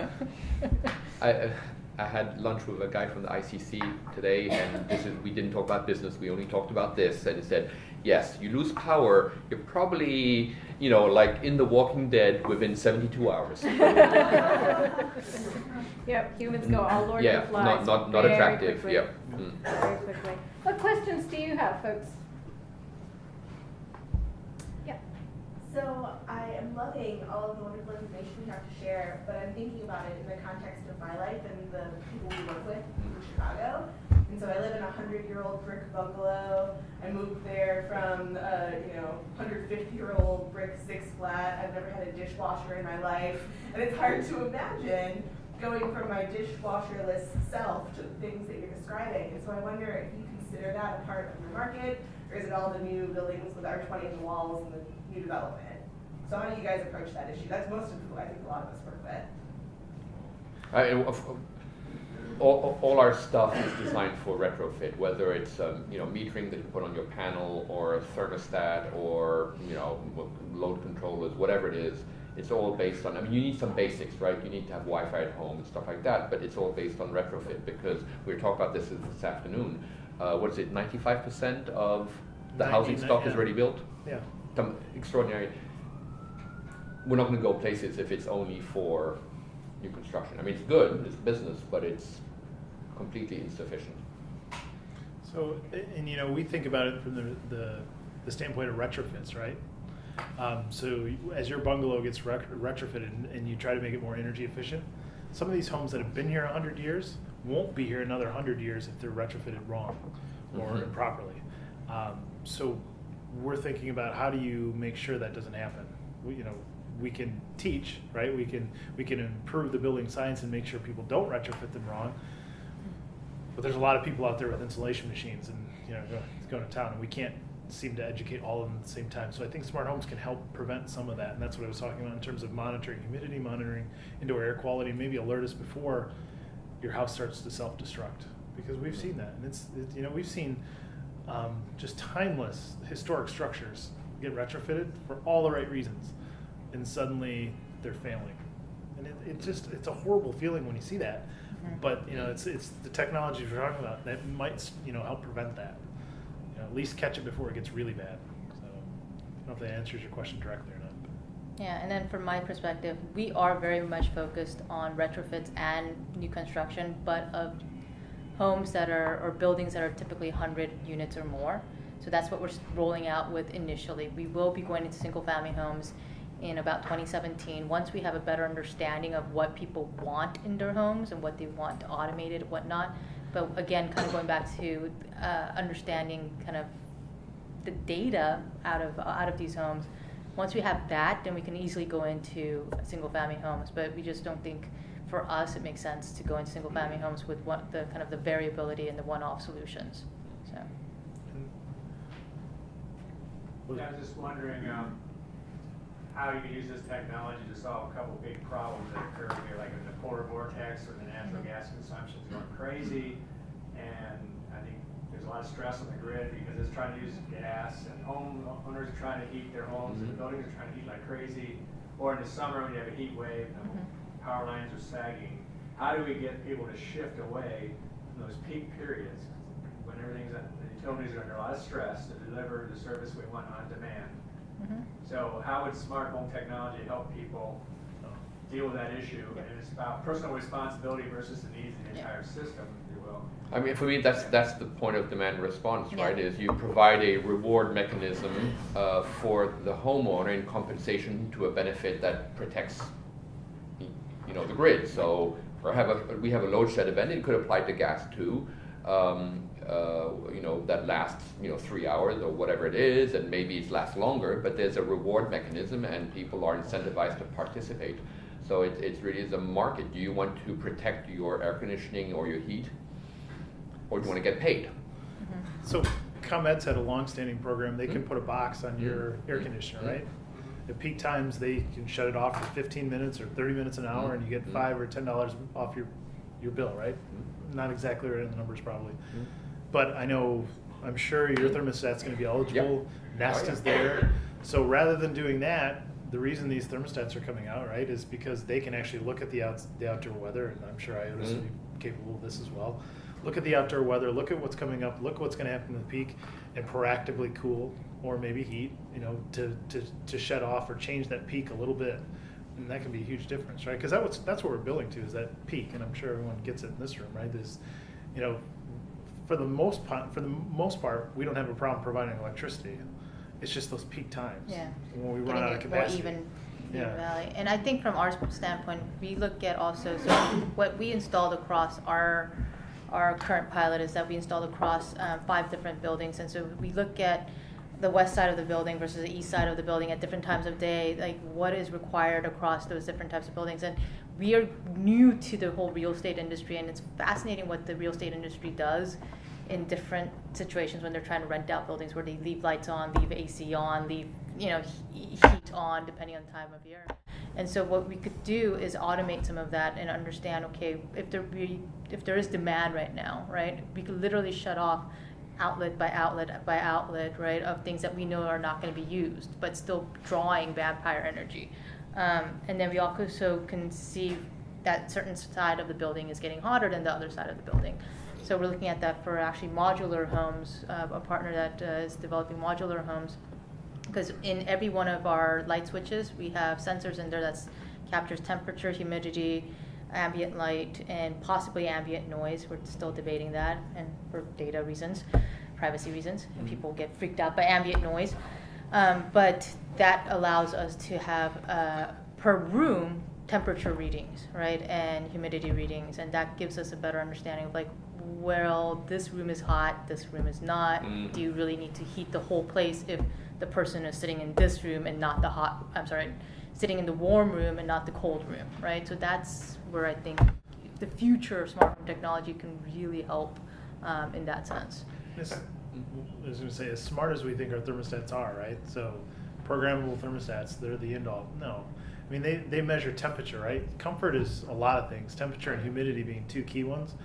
I had lunch with a guy from the ICC today, and we didn't talk about business. We only talked about this, and he said, "Yes, you lose power. You're probably, like in The Walking Dead within 72 hours." Yep, humans go all Lord Yeah, of the Flies. not very attractive. quickly. Yep. Very quickly. What questions do you have, folks? Yeah. So I am loving all of the wonderful information we have to share, but I'm thinking about it in the context of my life and the people we work with in Chicago. And so I live in a 100-year-old brick bungalow. I moved there from a 150-year-old brick 6-flat. I've never had a dishwasher in my life, and it's hard to imagine going from my dishwasherless self to the things that you're describing. And so I wonder if you consider that a part of your market, or is it all the new buildings with R20 in the walls and the new development? So how do you guys approach that issue? That's most of who I think a lot of us work with. All our stuff is designed for retrofit, whether it's metering that you put on your panel, or a thermostat, or load controllers, whatever it is. It's all based on. I mean, you need some basics, right? You need to have Wi-Fi at home and stuff like that. But it's all based on retrofit, because we were talking about this afternoon. What is it? 95% of the housing stock is already built. Yeah. Some extraordinary. We're not going to go places if it's only for new construction. I mean, it's good, it's business, but it's completely insufficient. So, and we think about it from the standpoint of retrofits, right? So as your bungalow gets retrofitted and you try to make it more energy efficient, some of these homes that have been here 100 years won't be here another 100 years if they're retrofitted wrong or improperly. So we're thinking about how do you make sure that doesn't happen. We can teach, right? We can improve the building science and make sure people don't retrofit them wrong. But there's a lot of people out there with insulation machines and going to town, and we can't seem to educate all of them at the same time. So I think smart homes can help prevent some of that, and that's what I was talking about in terms of monitoring humidity, monitoring indoor air quality, and maybe alert us before your house starts to self-destruct, because we've seen that, and it's we've seen just timeless historic structures get retrofitted for all the right reasons, and suddenly they're failing, and it's a horrible feeling when you see that. But it's the technologies we're talking about that might help prevent that. At least catch it before it gets really bad. So I don't know if that answers your question directly or not. Yeah, and then from my perspective, we are very much focused on retrofits and new construction, but of homes or buildings that are typically 100 units or more. So that's what we're rolling out with initially. We will be going into single family homes in about 2017, once we have a better understanding of what people want in their homes and what they want automated and whatnot. But again, kind of going back to understanding kind of the data out of these homes. Once we have that, then we can easily go into single family homes. But we just don't think, for us, it makes sense to go into single family homes with the variability and the one-off solutions. So. Yeah, I was just wondering how you can use this technology to solve a couple big problems that occur here, like in the polar vortex or the natural gas consumption is going crazy, and I think there's a lot of stress on the grid because it's trying to use gas, and homeowners are trying to heat their homes, and the buildings are trying to heat like crazy. Or in the summer when you have a heat wave, and power lines are sagging. How do we get people to shift away from those peak periods when are under a lot of stress to deliver the service we want on demand. Mhm. So how would smart home technology help people deal with that issue? Yeah. And it's about personal responsibility versus the needs of the Yeah. entire system, if you will. I mean, for me, that's the point of demand response, Yeah. right? Is you provide a reward mechanism for the homeowner in compensation to a benefit that protects, the grid. So we have a load shed event. It could apply to gas too. That lasts 3 hours or whatever it is, and maybe it lasts longer. But there's a reward mechanism, and people are incentivized to participate. So it really is a market. Do you want to protect your air conditioning or your heat? Or do you want to get paid? So ComEd's had a long-standing program. They can put a box on your air conditioner, right? At peak times, they can shut it off for 15 minutes or 30 minutes an hour, and you get $5 or $10 off your bill, right? Not exactly right in the numbers, probably. But I'm sure your thermostat's going to be eligible. Nest is there. So rather than doing that, the reason these thermostats are coming out, right, is because they can actually look at the outdoor weather, and I'm sure IOTAS will be capable of this as well. Look at the outdoor weather, look at what's coming up, look at what's going to happen in the peak, and proactively cool or maybe heat, to shut off or change that peak a little bit, and that can be a huge difference, right? Because that's what we're building to, is that peak, and I'm sure everyone gets it in this room, right? Is, for the most part, we don't have a problem providing electricity. It's just those peak times when we run out of capacity. More even valley. And I think from our standpoint, we look at also, so what we installed across our current pilot is that we installed across 5 different buildings. And so we look at the west side of the building versus the east side of the building at different times of day, like what is required across those different types of buildings. And we are new to the whole real estate industry, and it's fascinating what the real estate industry does in different situations when they're trying to rent out buildings, where they leave lights on, leave AC on, leave heat on, depending on the time of year. And so what we could do is automate some of that and understand, okay, if there is demand right now, right, we could literally shut off outlet by outlet by outlet, right, of things that we know are not going to be used, but still drawing vampire energy. And then we also can see that certain side of the building is getting hotter than the other side of the building. So we're looking at that for actually modular homes, a partner that is developing modular homes, because in every one of our light switches, we have sensors in there that captures temperature, humidity, ambient light, and possibly ambient noise. We're still debating that, and for data reasons, privacy reasons, and people get freaked out by ambient noise. But that allows us to have per room temperature readings, right, and humidity readings, and that gives us a better understanding of well, this room is hot, this room is not. Do you really need to heat the whole place if the person is sitting in this room and not sitting in the warm room and not the cold room, right? So that's where I think the future of smart home technology can really help in that sense. I was going to say, as smart as we think our thermostats are, right? So programmable thermostats, they're the end all. No. I mean, they measure temperature, right? Comfort is a lot of things, temperature and humidity being 2 key ones.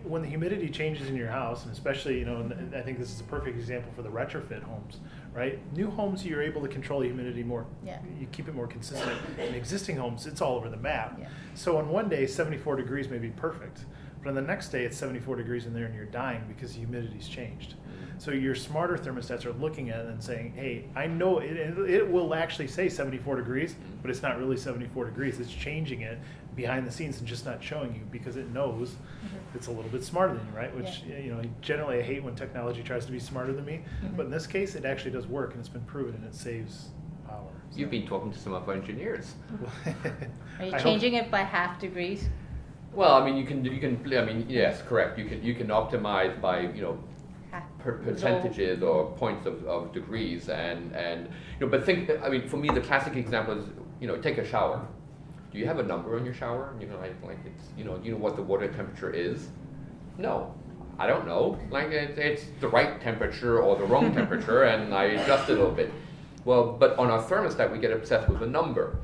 When the humidity changes in your house, and especially, and I think this is a perfect example for the retrofit homes, right? New homes, you're able to control the humidity more. Yeah. You keep it more consistent. In existing homes, it's all over the map. Yeah. So on one day, 74 degrees may be perfect. But on the next day, it's 74 degrees in there and you're dying because the humidity's changed. So your smarter thermostats are looking at it and saying, hey, I know it will actually say 74 degrees, but it's not really 74 degrees. It's changing it behind the scenes and just not showing you because it knows it's a little bit smarter than you, right? Which, generally I hate when technology tries to be smarter than me. But in this case, it actually does work, and it's been proven, and it saves power. So. You've been talking to some of our engineers. Are you changing it by half degrees? Well, I mean, you can. I mean, yes, correct. You can optimize by percentages or points of degrees, and But think. I mean, for me, the classic example is take a shower. Do you have a number on your shower? Like it's you know what the water temperature is? No, I don't know. Like it's the right temperature or the wrong temperature, and I adjust it a little bit. Well, but on our thermostat, we get obsessed with a number.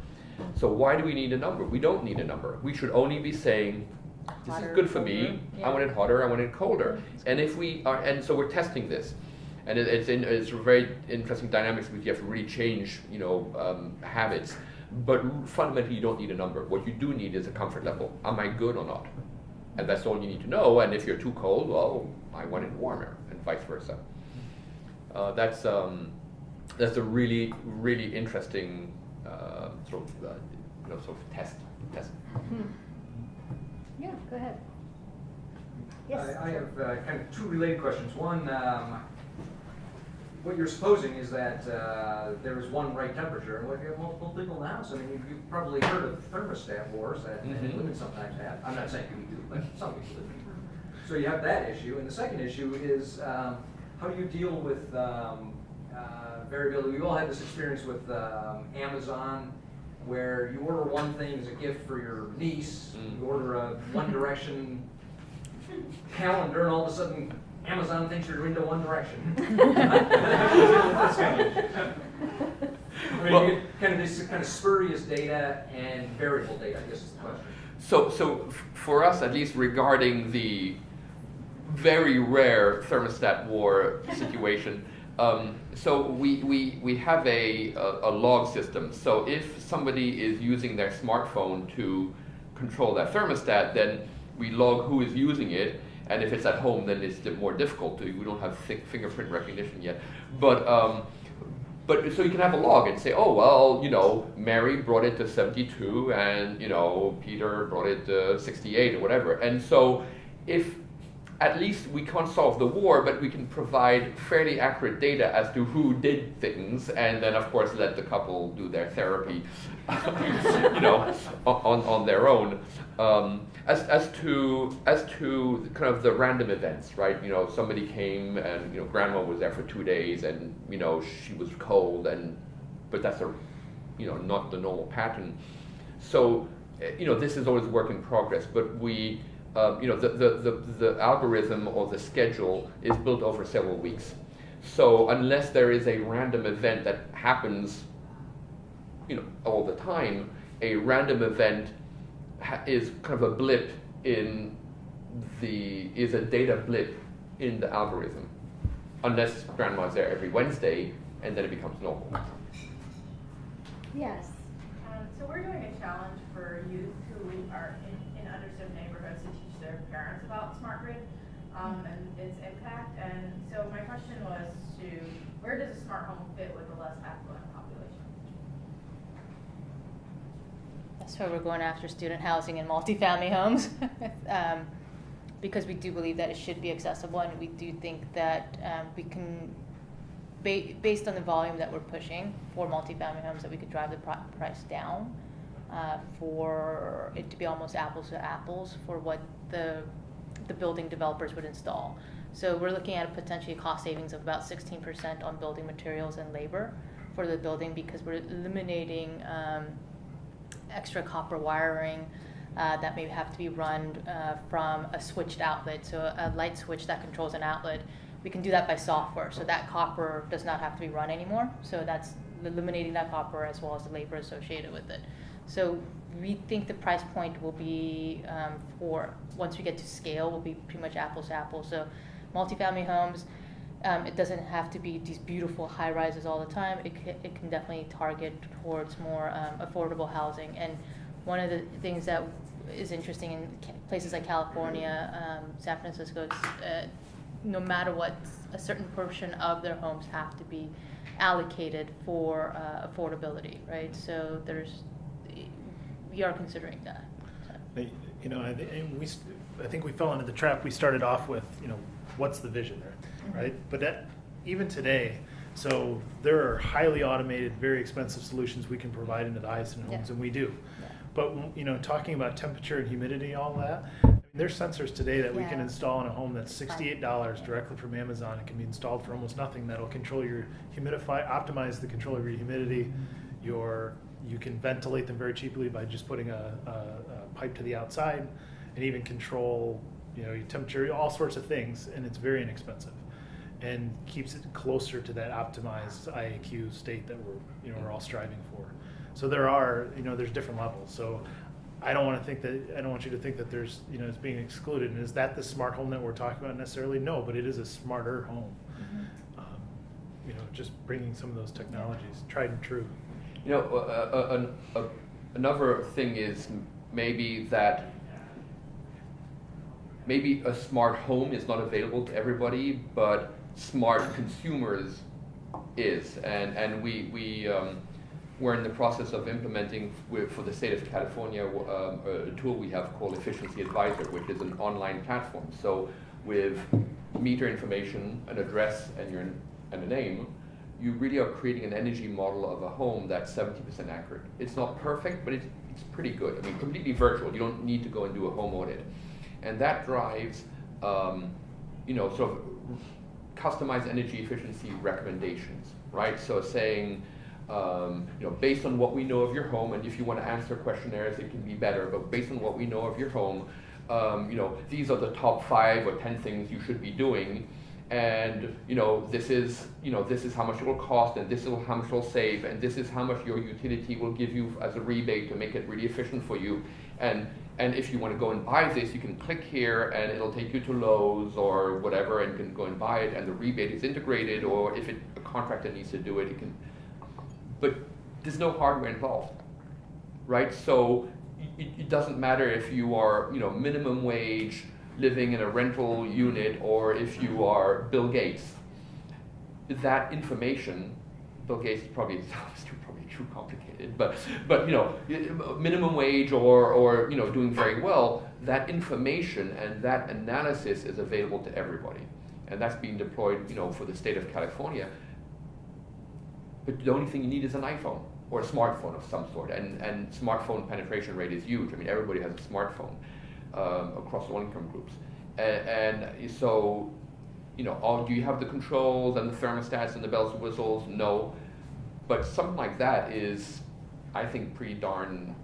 So why do we need a number? We don't need a number. We should only be saying, this Hotter, is good for colder. me. Yeah. I want it hotter. I want it colder. And if we are, and so we're testing this, and it's a very interesting dynamics because you have to really change, habits. But fundamentally, you don't need a number. What you do need is a comfort level. Am I good or not? And that's all you need to know. And if you're too cold, well, I want it warmer, and vice versa. That's a really, really interesting sort of test. Yeah, go ahead. Yes. I have kind of two related questions. One, what you're supposing is that there is one right temperature, and you have multiple people in the house. I mean, you've probably heard of Thermostat Wars that women sometimes have. I'm not saying you do, but some people do. So you have that issue, and the second issue is how do you deal with variability? We've all had this experience with Amazon, where you order one thing as a gift for your niece, you order a One Direction calendar, and all of a sudden Amazon thinks you're into One Direction. That's kind of I mean, you get kind of this kind of spurious data and variable data, I guess is the question. So for us, at least regarding the very rare thermostat war situation, so we have a log system. So if somebody is using their smartphone to control that thermostat, then we log who is using it. And if it's at home, then it's more difficult. We don't have thick fingerprint recognition yet. But so you can have a log and say, oh, well, Mary brought it to 72 and, Peter brought it to 68 or whatever. And so if at least we can't solve the war, but we can provide fairly accurate data as to who did things, and then of course let the couple do their therapy, on their own. As to kind of the random events, right? Somebody came and grandma was there for 2 days, and she was cold, but that's not the normal pattern. So this is always work in progress, but we. The algorithm or the schedule is built over several weeks. So unless there is a random event that happens, all the time, a random event is kind of a blip is a data blip in the algorithm. Unless grandma's there every Wednesday, and then it becomes normal. Yes. So we're doing a challenge for youth who are in underserved neighborhoods to teach their parents about smart grid and its impact. And so my question was where does a smart home fit with a less affluent population? That's why we're going after student housing and multifamily homes, because we do believe that it should be accessible, and we do think that we can, based on the volume that we're pushing for multifamily homes, that we could drive the price down for it to be almost apples to apples for what the building developers would install. So we're looking at a potentially cost savings of about 16% on building materials and labor for the building, because we're eliminating extra copper wiring that may have to be run from a switched outlet, so a light switch that controls an outlet. We can do that by software, so that copper does not have to be run anymore. So that's eliminating that copper as well as the labor associated with it. So we think the price point will be, for once we get to scale, will be pretty much apples to apples. So multifamily homes, it doesn't have to be these beautiful high rises all the time. It can definitely target towards more affordable housing. And one of the things that is interesting in places like California, San Francisco, no matter what, a certain portion of their homes have to be allocated for affordability, right? So we are considering that. So. I think we fell into the trap we started off with, what's the vision there, right? But that, even today, so there are highly automated, very expensive solutions we can provide into the highest end homes, and we do. Yeah. But, talking about temperature and humidity, all that, there's sensors today that we can install in a home that's $68 directly from Amazon. It can be installed for almost nothing. That'll control your optimize the control of your humidity. You can ventilate them very cheaply by just putting a pipe to the outside, and even control, your temperature, all sorts of things, and it's very inexpensive, and keeps it closer to that optimized IAQ state that we're all striving for. So there's different levels. So I don't want you to think that there's, it's being excluded. And is that the smart home that we're talking about necessarily? No, but it is a smarter home. Just bringing some of those technologies, tried and true. Another thing is maybe that maybe a smart home is not available to everybody, but smart consumers is. And we're in the process of implementing for the state of California a tool we have called Efficiency Advisor, which is an online platform. So with meter information, an address, and a name, you really are creating an energy model of a home that's 70% accurate. It's not perfect, but it's pretty good. I mean, completely virtual. You don't need to go and do a home audit. And that drives, sort of customized energy efficiency recommendations, right? So saying, based on what we know of your home, and if you want to answer questionnaires, it can be better, but based on what we know of your home, these are the top 5 or 10 things you should be doing. And this is how much it will cost, and this is how much it will save, and this is how much your utility will give you as a rebate to make it really efficient for you. And if you want to go and buy this, you can click here, and it'll take you to Lowe's or whatever, and you can go and buy it, and the rebate is integrated. Or if a contractor needs to do it, it can. But there's no hardware involved, right? So it doesn't matter if you are minimum wage, living in a rental unit, or if you are Bill Gates. That information, Bill Gates is probably too complicated, but minimum wage or doing very well, that information and that analysis is available to everybody, and that's being deployed for the state of California. But the only thing you need is an iPhone or a smartphone of some sort, and smartphone penetration rate is huge. I mean, everybody has a smartphone. Across all income groups, and so do you have the controls and the thermostats and the bells and whistles? No, but something like that is, I think, pretty darn,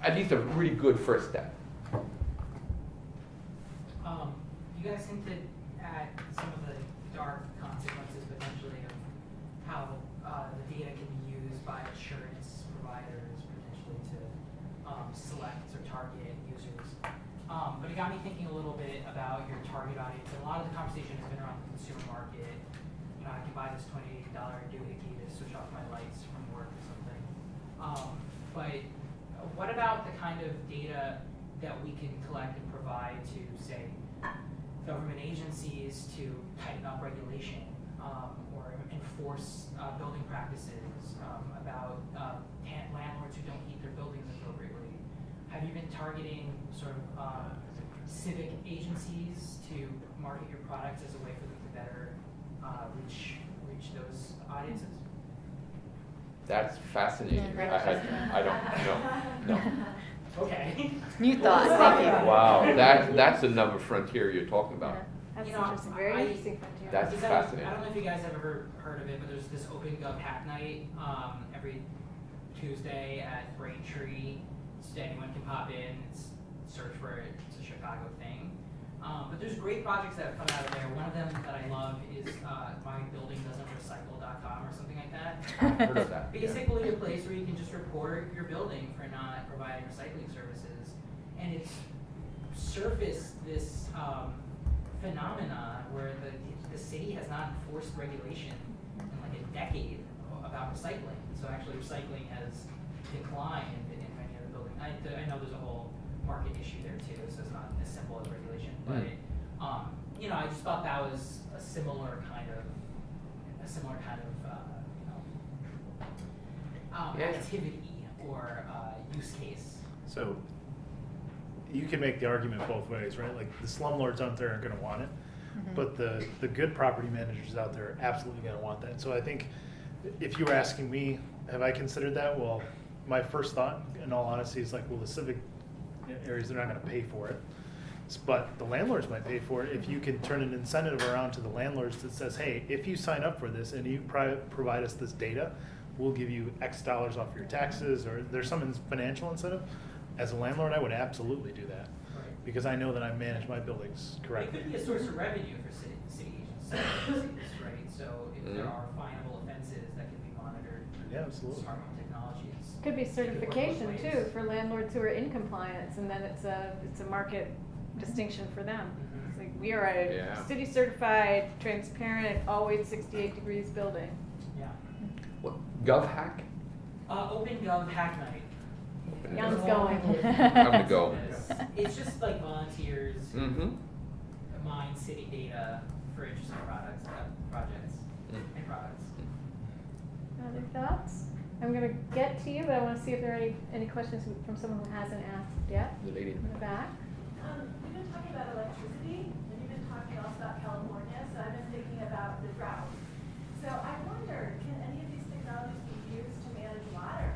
at least a really good first step. You guys hinted at some of the dark consequences potentially of how the data can be used by insurance providers potentially to select or target users. But it got me thinking a little bit about your target audience. And a lot of the conversation has been around the consumer market. I can buy this $28 annuity key to switch off my lights from work or something. But what about the kind of data that we can collect and provide to, say, government agencies to tighten up regulation or enforce building practices about landlords who don't heat their buildings appropriately? Have you been targeting sort of civic agencies to market your products as a way for them to better reach those audiences? That's fascinating. Yeah, I don't know. No. Okay. New thought, thank you. Wow, that's another frontier you're talking about. That's You know, interesting, very interesting frontier. That's fascinating. I don't know if you guys have ever heard of it, but there's this OpenGov Hack Night every Tuesday at Braintree. So anyone can pop in. Search for it. It's a Chicago thing. But there's great projects that have come out of there. One of them that I love is mybuildingdoesn'trecycle.com or something like that. I've heard of that. Basically a place where you can just report your building for not providing recycling services. And it's surfaced this phenomena where the city has not enforced regulation in like a decade about recycling. So actually recycling has declined in many of the buildings. I know there's a whole market issue there too, so it's not as simple as regulation. But I just thought that was a similar kind of activity or use case. So you can make the argument both ways, right? Like the slumlords out there are going to want it, but the good property managers out there are absolutely going to want that. So I think if you were asking me, have I considered that? Well, my first thought, in all honesty, is like, well, the civic areas, they're not going to pay for it. But the landlords might pay for it if you can turn an incentive around to the landlords that says, hey, if you sign up for this and you provide us this data, we'll give you X dollars off your taxes, or there's some financial incentive. As a landlord, I would absolutely do that because I know that I manage my buildings correctly. It could be a source of revenue for city agencies, right? So if there are finable offenses that can be monitored through Absolutely. smart home technologies. Could be It could work both certification ways. too for landlords who are in compliance, and then it's a market distinction for them. Mhm. It's like we are a city certified, transparent, always 68 degrees building. Yeah. What, GovHack? OpenGov Hack Night. Yann's going. I'm gonna go. It's just like volunteers Mm-hmm. mine city data for interesting projects and products. Other thoughts? I'm gonna get to you, but I wanna see if there are any questions from someone who hasn't asked yet. The lady. In the back. You've been talking about electricity, and you've been talking also about California, so I've been thinking about the drought. So I wonder, can any of these technologies be used to manage water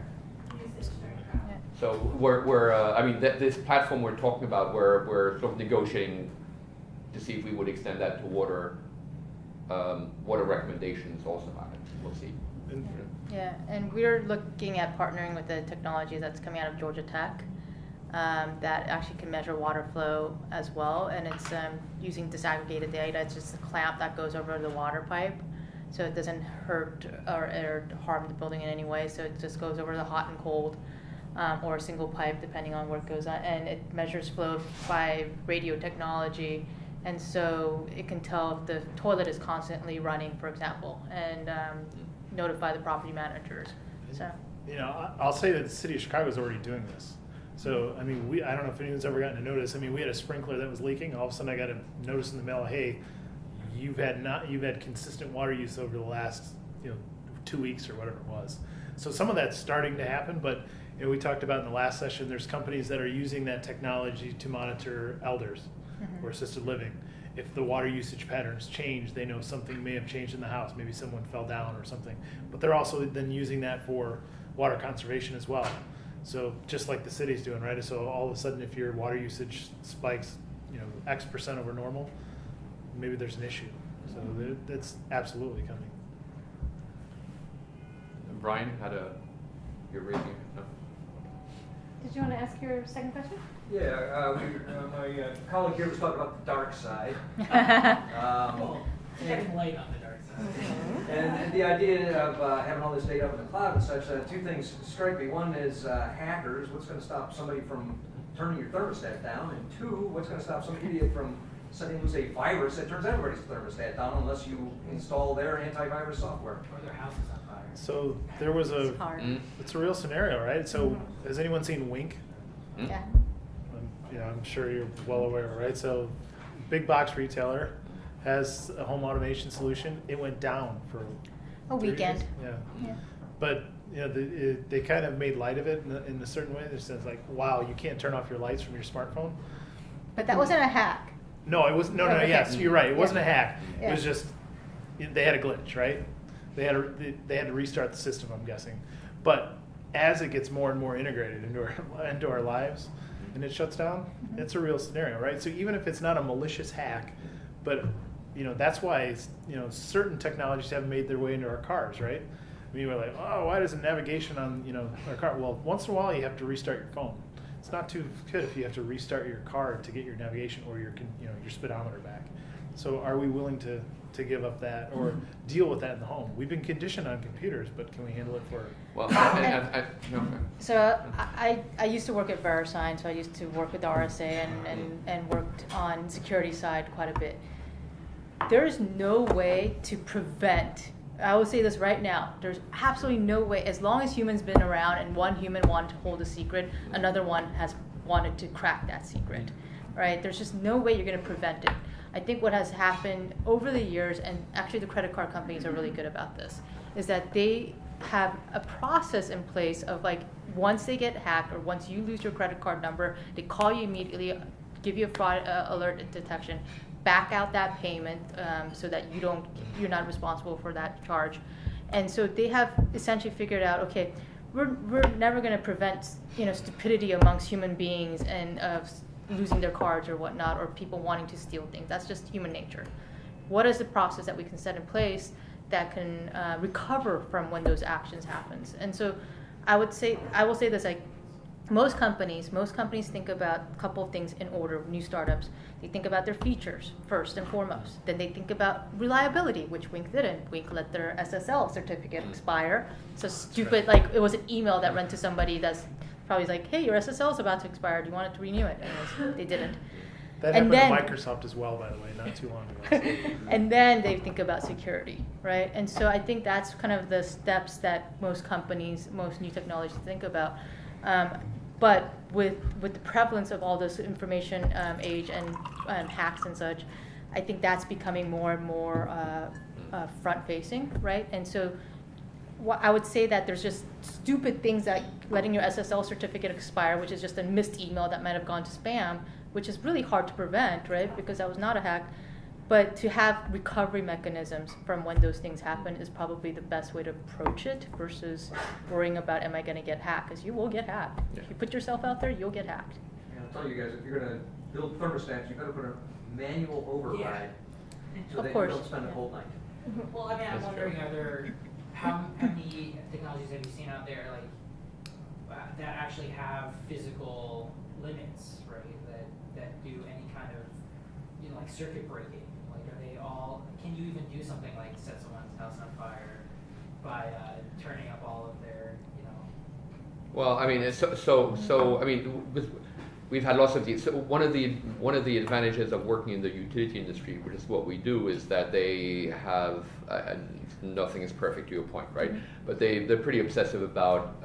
usage during drought? So we're I mean, this platform we're talking about, we're sort of negotiating to see if we would extend that to water recommendations also on it. We'll see. Yeah, and we're looking at partnering with the technology that's coming out of Georgia Tech that actually can measure water flow as well, and it's using disaggregated data. It's just a clamp that goes over the water pipe, so it doesn't hurt or harm the building in any way. So it just goes over the hot and cold, or a single pipe depending on where it goes on, and it measures flow by radio technology. And so it can tell if the toilet is constantly running, for example, and notify the property managers. So, You know, I'll say that the city of Chicago is already doing this. So, I mean, I don't know if anyone's ever gotten a notice. I mean, we had a sprinkler that was leaking. All of a sudden I got a notice in the mail, hey, you've had consistent water use over the last, 2 weeks or whatever it was. So some of that's starting to happen, but we talked about in the last session, there's companies that are using that technology to monitor elders or assisted living. If the water usage patterns change, they know something may have changed in the house. Maybe someone fell down or something. But they're also then using that for water conservation as well. So just like the city's doing, right? So all of a sudden, if your water usage spikes, X% over normal, maybe there's an issue. So that's absolutely coming. Brian you're raising. No? Did you want to ask your second question? Yeah, my colleague here was talking about the dark side. Well, shedding light on the dark side. And the idea of having all this data up in the cloud and such, two things strike me. One is hackers. What's going to stop somebody from turning your thermostat down? And two, what's going to stop some idiot from sending loose a virus that turns everybody's thermostat down unless you install their antivirus software? Or their house is on fire. So there was it's hard. it's a real scenario, right? So has anyone seen Wink? Yeah. I'm sure you're well aware, right? So big box retailer has a home automation solution. It went down for A 3 weekend. days. Yeah. Yeah. But they kind of made light of it in a certain way. They said like, wow, you can't turn off your lights from your smartphone. But that wasn't a hack. No, it was no. Okay. Yes, you're right. It wasn't a hack. Yeah. It was just they had a glitch, right? They had to restart the system. I'm guessing, but as it gets more and more integrated into our lives, and it shuts down, it's a real scenario, right? So even if it's not a malicious hack, but that's why certain technologies haven't made their way into our cars, right? I mean, we're like, oh, why doesn't navigation on our car? Well, once in a while you have to restart your phone. It's not too good if you have to restart your car to get your navigation or your speedometer back. So are we willing to give up that or deal with that in the home? We've been conditioned on computers, but can we handle it for? Well, So I used to work at VeriSign, so I used to work with RSA and worked on security side quite a bit. There is no way to prevent, I will say this right now, there's absolutely no way, as long as humans been around and one human wanted to hold a secret, another one has wanted to crack that secret, right? There's just no way you're going to prevent it. I think what has happened over the years, and actually the credit card companies are really good about this, is that they have a process in place of like, once they get hacked or once you lose your credit card number, they call you immediately, give you a fraud alert detection, back out that payment so that you're not responsible for that charge. And so they have essentially figured out, okay, we're never going to prevent stupidity amongst human beings and of losing their cards or whatnot, or people wanting to steal things. That's just human nature. What is the process that we can set in place that can recover from when those actions happens? And so I will say this, like most companies think about a couple of things in order. New startups, they think about their features first and foremost. Then they think about reliability, which Wink didn't. Wink let their SSL certificate expire. So stupid, like it was an email that went to somebody that's probably like, hey, your SSL is about to expire. Do you want it to renew it? Anyways, they didn't. That happened to Microsoft as well, by the way, not too long ago. And then they think about security, right? And so I think that's kind of the steps that most companies, most new technologies think about. But with the prevalence of all this information age and hacks and such, I think that's becoming more and more front-facing, right? And so I would say that there's just stupid things like letting your SSL certificate expire, which is just a missed email that might have gone to spam, which is really hard to prevent, right? Because that was not a hack. But to have recovery mechanisms from when those things happen is probably the best way to approach it versus worrying about, am I going to get hacked? Because you will get hacked. Yeah. If you put yourself out there, you'll get hacked. And I'll tell you guys, if you're gonna build thermostats, you better put a manual override so Of that course, you don't spend yeah. the whole night. Well, I mean, I'm That's wondering, true. are there, how many technologies have you seen out there, like, that actually have physical limits, right? That do any kind of, you know, like circuit breaking? Like, are they all, can you even do something like set someone's house on fire by turning up all of their, you know? Well, I mean, so I mean, we've had lots of these. So one of the advantages of working in the utility industry, which is what we do, is that they have, and nothing is perfect to your point, right? But they're pretty obsessive about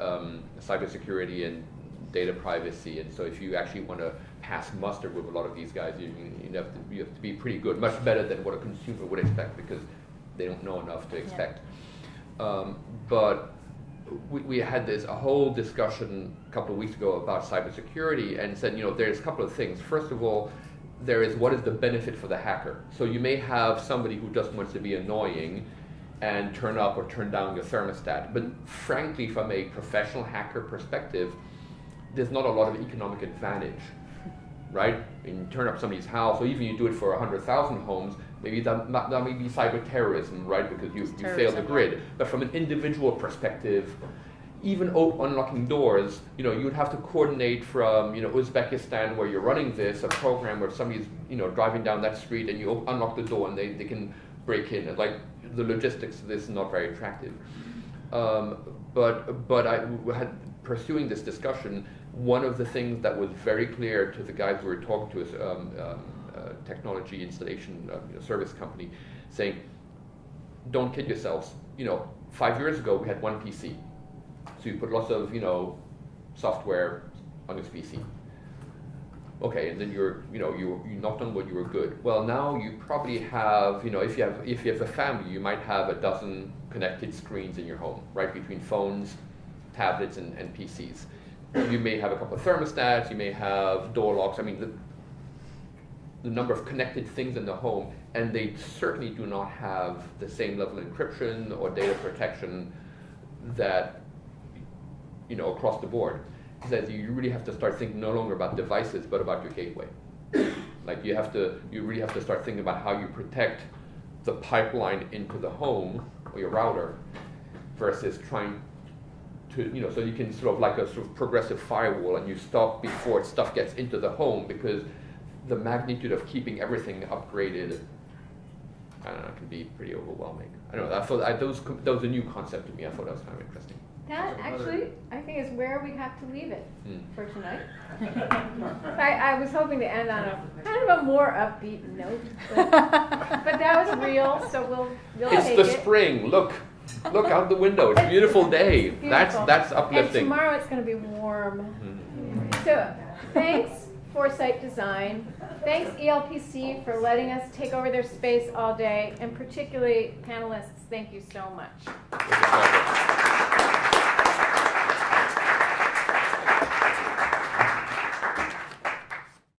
cybersecurity and data privacy, and so if you actually want to pass muster with a lot of these guys, you have to be pretty good, much better than what a consumer would expect, because they don't know enough to expect. But we had a whole discussion a couple of weeks ago about cybersecurity, and said, you know, there's a couple of things. First of all, there is what is the benefit for the hacker. So you may have somebody who just wants to be annoying and turn up or turn down your thermostat. But frankly, from a professional hacker perspective, there's not a lot of economic advantage, right? I mean, you turn up somebody's house, or even you do it for 100,000 homes, maybe that may be cyber terrorism, right? Because you fail the grid. But from an individual perspective, even unlocking doors, you know, you'd have to coordinate from, you know, Uzbekistan, where you're running this, a program where somebody's, you know, driving down that street, and you unlock the door and they can break in. And, like, the logistics of this is not very attractive. But I had, pursuing this discussion, one of the things that was very clear to the guys we were talking to is technology installation service company, saying, don't kid yourselves. You know, 5 years ago we had one PC, so you put lots of, you know, software on this PC. Okay, and then you knocked on wood, you were good. Well, now you probably have, you know, if you have a family, you might have a dozen connected screens in your home, right, between phones, tablets, and PCs. You may have a couple of thermostats, you may have door locks. I mean, the number of connected things in the home, and they certainly do not have the same level of encryption or data protection that, you know, across the board. That you really have to start thinking no longer about devices, but about your gateway. Like you really have to start thinking about how you protect the pipeline into the home or your router, versus trying to, you know, so you can sort of like a sort of progressive firewall, and you stop before stuff gets into the home, because the magnitude of keeping everything upgraded, I don't know, can be pretty overwhelming. I don't know. I thought that was a new concept to me. I thought that was kind of interesting. That actually, I think, is where we have to leave it for tonight. I was hoping to end on a kind of a more upbeat note, but that was real, so we'll It's take the it. spring. Look out the window. It's a beautiful day. It's beautiful. That's And uplifting. tomorrow it's going to be warm. So thanks, Foresight Design. Thanks, ELPC, for letting us take over their space all day, and particularly panelists, thank you so much. It's a pleasure.